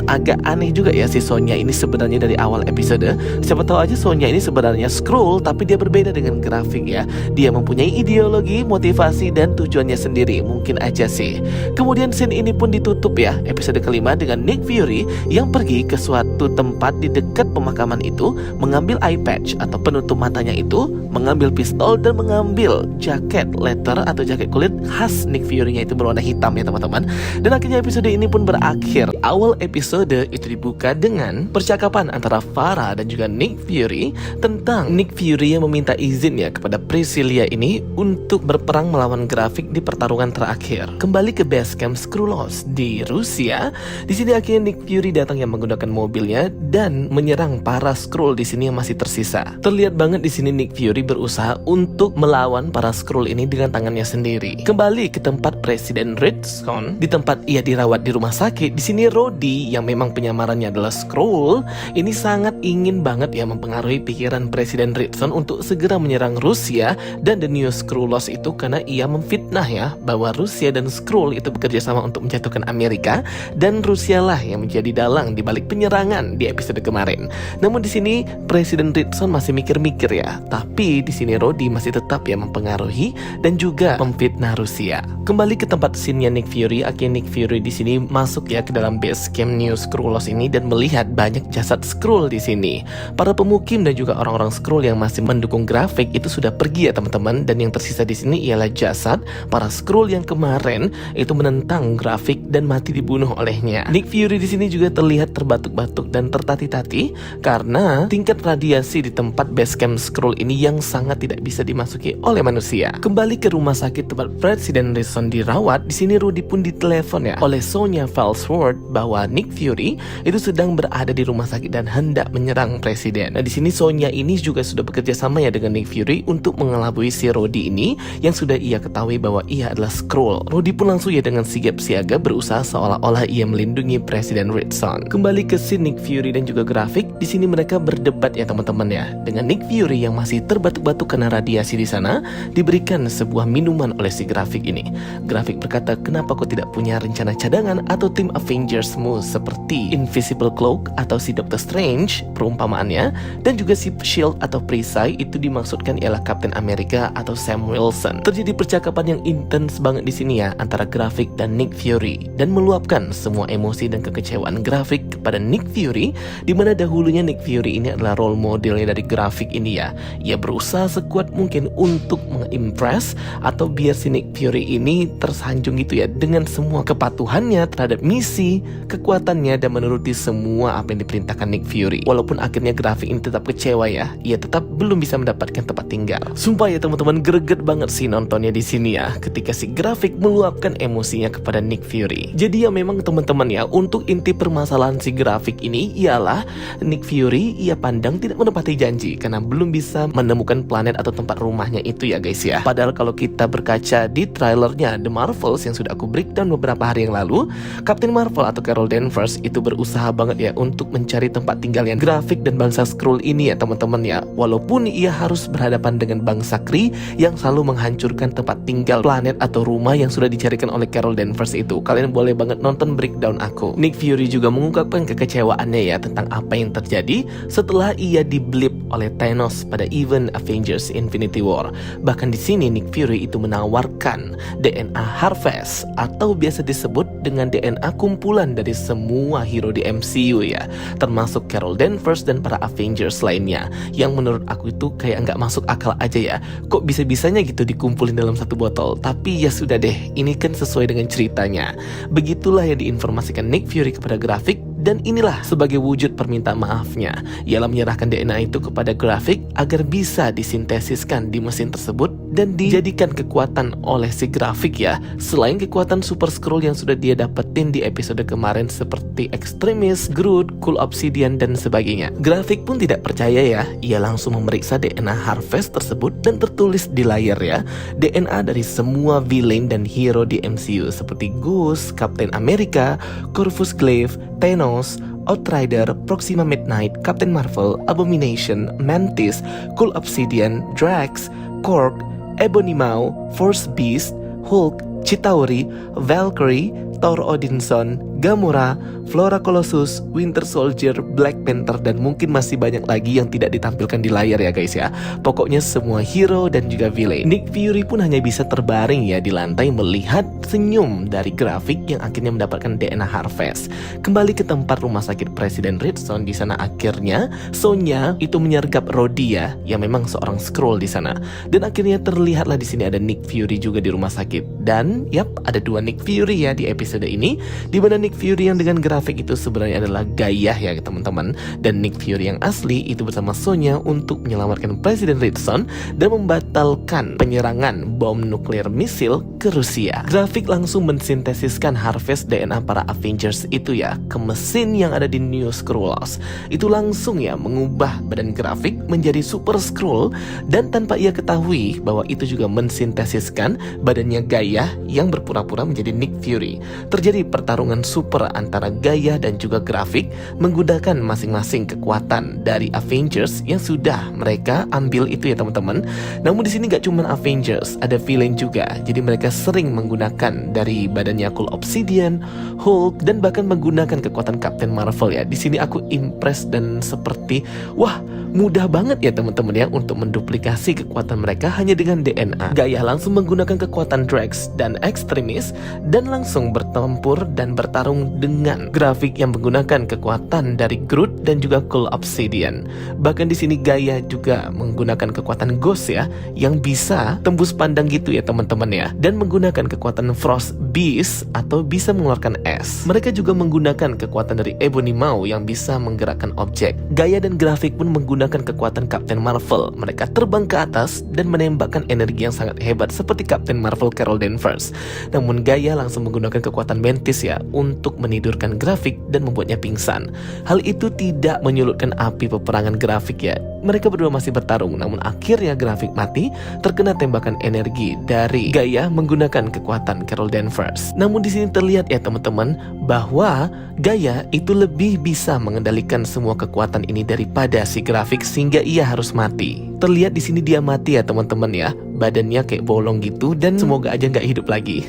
Agak aneh juga ya si Sonja ini sebenarnya dari awal episode. Siapa tahu aja Sonja ini sebenarnya Skrull tapi dia berbeda dengan Grafik ya. Dia mempunyai ideologi, motivasi dan tujuannya sendiri, mungkin aja sih. Kemudian scene ini pun ditutup ya episode kelima dengan Nick Fury yang pergi ke suatu tempat di dekat pemakaman itu, mengambil eye patch atau penutup matanya itu, mengambil pistol dan mengambil jaket leather atau jaket kulit khas Nick Fury-nya itu berwarna hitam ya teman-teman. Dan akhirnya episode ini pun berakhir. Awal episode itu dibuka dengan percakapan antara Farah dan juga Nick Fury tentang Nick Fury yang meminta izin ya kepada Priscilla ini untuk berperang melawan Grafik di pertarungan terakhir. Kembali ke base camp Skrullos di Rusia. Di sini akhirnya Nick Fury datang yang menggunakan mobilnya dan menyerang para Skrull di sini yang masih tersisa. Terlihat banget di sini Nick Fury berusaha untuk melawan para Skrull ini dengan tangannya sendiri. Kembali ke tempat Presiden Ritson, di tempat ia dirawat di rumah sakit. Di sini Rhodey yang memang penyamarannya adalah Skrull ini sangat ingin banget ya mempengaruhi pikiran Presiden Ritson untuk segera menyerang Rusia dan The New Skrullos itu, karena ia memfitnah ya bahwa Rusia dan Skrull itu bekerja sama untuk menjatuhkan Amerika dan Rusia lah yang menjadi dalang di balik penyerangan di episode kemarin. Namun di sini Presiden Ritson masih mikir-mikir ya, tapi di sini Rhodey masih tetap ya mempengaruhi dan juga memfitnah Rusia. Kembali ke tempat scene-nya Nick Fury, akhirnya Nick Fury di sini masuk ya ke dalam base camp New Skrullos ini dan melihat banyak jasad Skrull di sini. Para pemukim dan juga orang-orang Skrull yang masih mendukung Grafik itu sudah pergi ya teman-teman, dan yang tersisa di sini ialah jasad para Skrull yang kemarin itu menentang Grafik dan mati dibunuh olehnya. Nick Fury di sini juga terlihat terbatuk-batuk dan tertati-tati karena tingkat radiasi di tempat base camp Skrull ini yang sangat tidak bisa dimasuki oleh manusia. Kembali ke rumah sakit tempat Presiden Ritson dirawat, di sini Rhodey pun ditelepon ya oleh Sonja Falsworth bahwa Nick Fury itu sedang berada di rumah sakit dan hendak menyerang presiden. Nah, di sini Sonja ini juga sudah bekerja sama ya dengan Nick Fury untuk mengelabui si Rhodey ini yang sudah ia ketahui bahwa ia adalah Skrull. Rhodey pun langsung ya dengan sigap siaga berusaha seolah-olah ia melindungi Presiden Ritson. Kembali ke scene Nick Fury dan juga Grafik, di sini mereka berdebat ya teman-teman ya. Dengan Nick Fury yang masih terbatuk-batuk karena radiasi di sana, diberikan sebuah minuman oleh si Grafik ini. Grafik berkata, kenapa kau tidak punya rencana cadangan atau tim Avengersmu seperti Invisible Cloak atau si Doctor Strange perumpamaannya, dan juga si Shield atau Perisai itu dimaksudkan ialah Captain America atau Sam Wilson. Terjadi percakapan yang intens banget di sini ya antara Grafik dan Nick Fury dan meluapkan semua emosi dan kekecewaan Grafik kepada Nick Fury, di mana dahulunya Nick Fury ini adalah role modelnya dari Grafik ini ya. Ia berusaha sekuat mungkin untuk mengimpress atau biar si Nick Fury ini tersanjung gitu ya dengan semua kepatuhannya terhadap misi, kekuatannya dan menuruti semua apa yang diperintahkan Nick Fury. Walaupun akhirnya Grafik ini tetap kecewa ya, ia tetap belum bisa mendapatkan tempat tinggal. Sumpah ya teman-teman, greget banget banget sih nontonnya di sini ya, ketika si Grafik meluapkan emosinya kepada Nick Fury. Jadi ya memang teman-teman ya, untuk inti permasalahan si Grafik ini ialah Nick Fury ia pandang tidak menepati janji karena belum bisa menemukan planet atau tempat rumahnya itu ya guys ya. Padahal kalau kita berkaca di trailernya The Marvels yang sudah aku breakdown beberapa hari yang lalu, Captain Marvel atau Carol Danvers itu berusaha banget ya untuk mencari tempat tinggalnya Grafik dan bangsa Skrull ini ya teman-teman ya. Walaupun ia harus berhadapan dengan bangsa Kree yang selalu menghancurkan tempat tinggal planet atau rumah yang sudah dicarikan oleh Carol Danvers itu. Kalian boleh banget nonton breakdown aku. Nick Fury juga mengungkapkan kekecewaannya ya tentang apa yang terjadi setelah ia diblip oleh Thanos pada event Avengers Infinity War. Bahkan di sini Nick Fury itu menawarkan DNA Harvest atau biasa disebut dengan DNA kumpulan dari semua hero di MCU ya, termasuk Carol Danvers dan para Avengers lainnya, yang menurut aku itu kayak nggak masuk akal aja ya. Kok bisa-bisanya gitu dikumpulin dalam satu botol? Tapi ya sudah deh, ini kan sesuai dengan ceritanya. Begitulah yang diinformasikan Nick Fury kepada Grafik. Dan inilah sebagai wujud permintaan maafnya. Ialah menyerahkan DNA itu kepada Grafik agar bisa disintesiskan di mesin tersebut dan dijadikan kekuatan oleh si Grafik ya. Selain kekuatan Super Skrull yang sudah dia dapetin di episode kemarin seperti Extremis, Groot, Cool Obsidian dan sebagainya. Grafik pun tidak percaya ya. Ia langsung memeriksa DNA Harvest tersebut dan tertulis di layar ya, DNA dari semua villain dan hero di MCU seperti Goose, Captain America, Corvus Glaive, Thanos, Outrider, Proxima Midnight, Captain Marvel, Abomination, Mantis, Cool Obsidian, Drax, Korg, Ebony Maw, Force Beast, Hulk, Chitauri, Valkyrie, Thor Odinson, Gamora, Flora Colossus, Winter Soldier, Black Panther, dan mungkin masih banyak lagi yang tidak ditampilkan di layar ya guys ya. Pokoknya semua hero dan juga villain. Nick Fury pun hanya bisa terbaring ya di lantai melihat senyum dari Grafik yang akhirnya mendapatkan DNA Harvest. Kembali ke tempat rumah sakit Presiden Ritson, di sana akhirnya Sonya itu menyergap Rhodey ya, yang memang seorang Skrull di sana. Dan akhirnya terlihatlah di sini ada Nick Fury juga di rumah sakit. Dan yap, ada dua Nick Fury ya di episode ini, di mana Nick Fury yang dengan Grafik itu sebenarnya adalah Gaia ya teman-teman, dan Nick Fury yang asli itu bersama Sonya untuk menyelamatkan Presiden Ritson dan membatalkan penyerangan bom nuklir misil ke Rusia. Grafik langsung mensintesiskan Harvest DNA para Avengers itu ya ke mesin yang ada di New Skrulls. Itu langsung ya mengubah badan Grafik menjadi Super Skrull, dan tanpa ia ketahui bahwa itu juga mensintesiskan badannya Gaia yang berpura-pura menjadi Nick Fury. Terjadi pertarungan super antara Gaia dan juga Grafik menggunakan masing-masing kekuatan dari Avengers yang sudah mereka ambil itu ya teman-teman. Namun di sini gak cuma Avengers, ada villain juga. Jadi mereka sering menggunakan dari badannya Cool Obsidian, Hulk, dan bahkan menggunakan kekuatan Captain Marvel ya. Di sini aku impress dan seperti wah, mudah banget ya teman-teman ya untuk menduplikasi kekuatan mereka hanya dengan DNA. Gaia langsung menggunakan kekuatan Drax dan Extremis dan langsung bertempur dan bertarung dengan Grafik yang menggunakan kekuatan dari Groot dan juga Cool Obsidian. Bahkan di sini Gaia juga menggunakan kekuatan Ghost ya, yang bisa tembus pandang gitu ya teman-teman ya, dan menggunakan kekuatan Frost Beast atau bisa mengeluarkan es. Mereka juga menggunakan kekuatan dari Ebony Maw yang bisa menggerakkan objek. Gaia dan Grafik pun menggunakan kekuatan Captain Marvel. Mereka terbang ke atas dan menembakkan energi yang sangat hebat seperti Captain Marvel Carol Danvers. Namun Gaia langsung menggunakan kekuatan Mantis ya untuk menidurkan Grafik dan membuatnya pingsan. Hal itu tidak menyulutkan api peperangan Grafik ya. Mereka berdua masih bertarung, namun akhirnya Grafik mati terkena tembakan energi dari Gaia menggunakan kekuatan Carol Danvers. Namun di sini terlihat ya teman-teman bahwa Gaia itu lebih bisa mengendalikan semua kekuatan ini daripada si Grafik sehingga ia harus mati. Terlihat di sini dia mati ya teman-teman ya. Badannya kayak bolong gitu dan semoga aja nggak hidup lagi.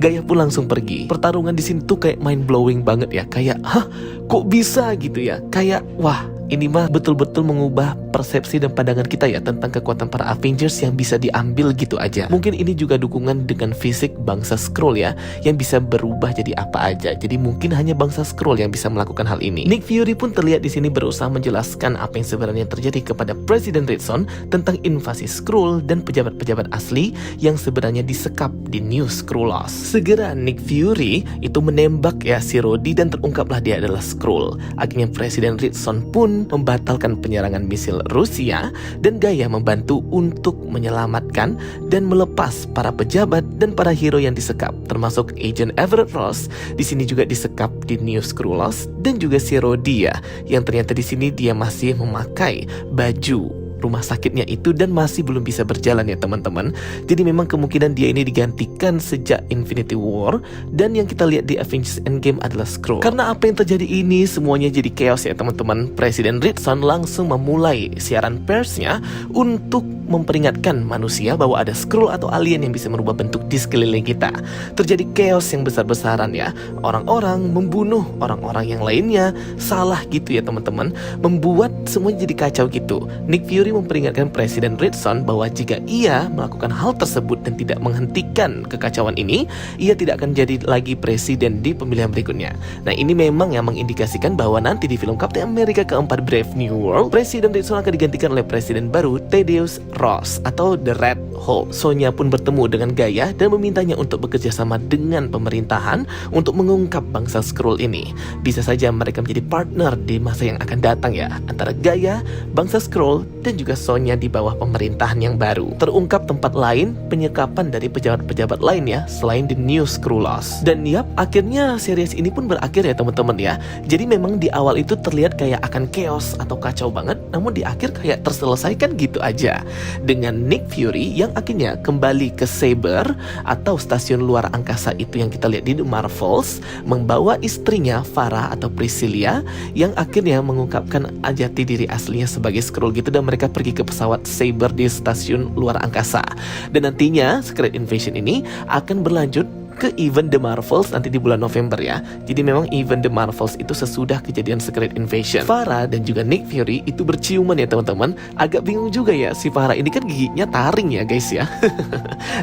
Gaia pun langsung pergi. Pertarungan di sini tuh kayak mind blowing banget ya. Kayak hah, kok bisa gitu ya? Kayak wah, ini mah betul-betul mengubah persepsi dan pandangan kita ya tentang kekuatan para Avengers yang bisa diambil gitu aja. Mungkin ini juga dukungan dengan fisik bangsa Skrull ya, yang bisa berubah jadi apa aja. Jadi mungkin hanya bangsa Skrull yang bisa melakukan hal ini. Nick Fury pun terlihat di sini berusaha menjelaskan apa yang sebenarnya terjadi kepada Presiden Ritson tentang invasi Skrull dan pejabat-pejabat asli yang sebenarnya disekap di New Skrulls. Segera Nick Fury itu menembak ya si Rhodey dan terungkaplah dia adalah Skrull. Akhirnya Presiden Ritson pun ingin membatalkan penyerangan misil Rusia, dan Gaia membantu untuk menyelamatkan dan melepas para pejabat dan para hero yang disekap, termasuk Agent Everett Ross di sini juga disekap di New Skrullos, dan juga si Rhodia yang ternyata di sini dia masih memakai baju rumah sakitnya itu dan masih belum bisa berjalan ya teman-teman. Jadi memang kemungkinan dia ini digantikan sejak Infinity War, dan yang kita lihat di Avengers Endgame adalah Skrull. Karena apa yang terjadi ini semuanya jadi chaos ya teman-teman. Presiden Ritson langsung memulai siaran persnya untuk memperingatkan manusia bahwa ada Skrull atau alien yang bisa merubah bentuk di sekeliling kita. Terjadi chaos yang besar-besaran ya. Orang-orang membunuh orang-orang yang lainnya, salah gitu ya teman-teman, membuat semuanya jadi kacau gitu. Nick Fury memperingatkan Presiden Ritson bahwa jika ia melakukan hal tersebut dan tidak menghentikan kekacauan ini, ia tidak akan jadi lagi presiden di pemilihan berikutnya. Nah ini memang yang mengindikasikan bahwa nanti di film Captain America keempat Brave New World, Presiden Ritson akan digantikan oleh presiden baru Thaddeus Ross atau The Red Hulk. Sonya pun bertemu dengan Gaia dan memintanya untuk bekerja sama dengan pemerintahan untuk mengungkap bangsa Skrull ini. Bisa saja mereka menjadi partner di masa yang akan datang ya, antara Gaia, bangsa Skrull, dan juga Sonya di bawah pemerintahan yang baru. Terungkap tempat lain penyekapan dari pejabat-pejabat lain ya, selain di New Skrullos. Dan yap, akhirnya series ini pun berakhir ya teman-teman ya. Jadi memang di awal itu terlihat kayak akan chaos atau kacau banget, namun di akhir kayak terselesaikan gitu aja. Dengan Nick Fury yang akhirnya kembali ke Saber atau stasiun luar angkasa itu yang kita lihat di The Marvels, membawa istrinya Farah atau Priscilla yang akhirnya mengungkapkan jati diri aslinya sebagai Skrull gitu, dan mereka pergi ke pesawat Saber di stasiun luar angkasa. Dan nantinya Secret Invasion ini akan berlanjut ke event The Marvels nanti di bulan November ya. Jadi memang event The Marvels itu sesudah kejadian Secret Invasion. Farah dan juga Nick Fury itu berciuman ya teman-teman. Agak bingung juga ya, si Farah ini kan giginya taring ya guys ya.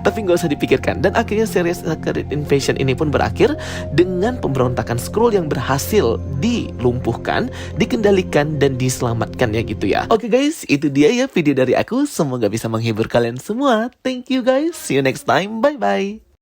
Tapi nggak usah dipikirkan. Dan akhirnya series Secret Invasion ini pun berakhir dengan pemberontakan Skrull yang berhasil dilumpuhkan, dikendalikan, dan diselamatkan ya gitu ya. Oke guys, itu dia ya video dari aku. Semoga bisa menghibur kalian semua. Thank you guys. See you next time. Bye bye.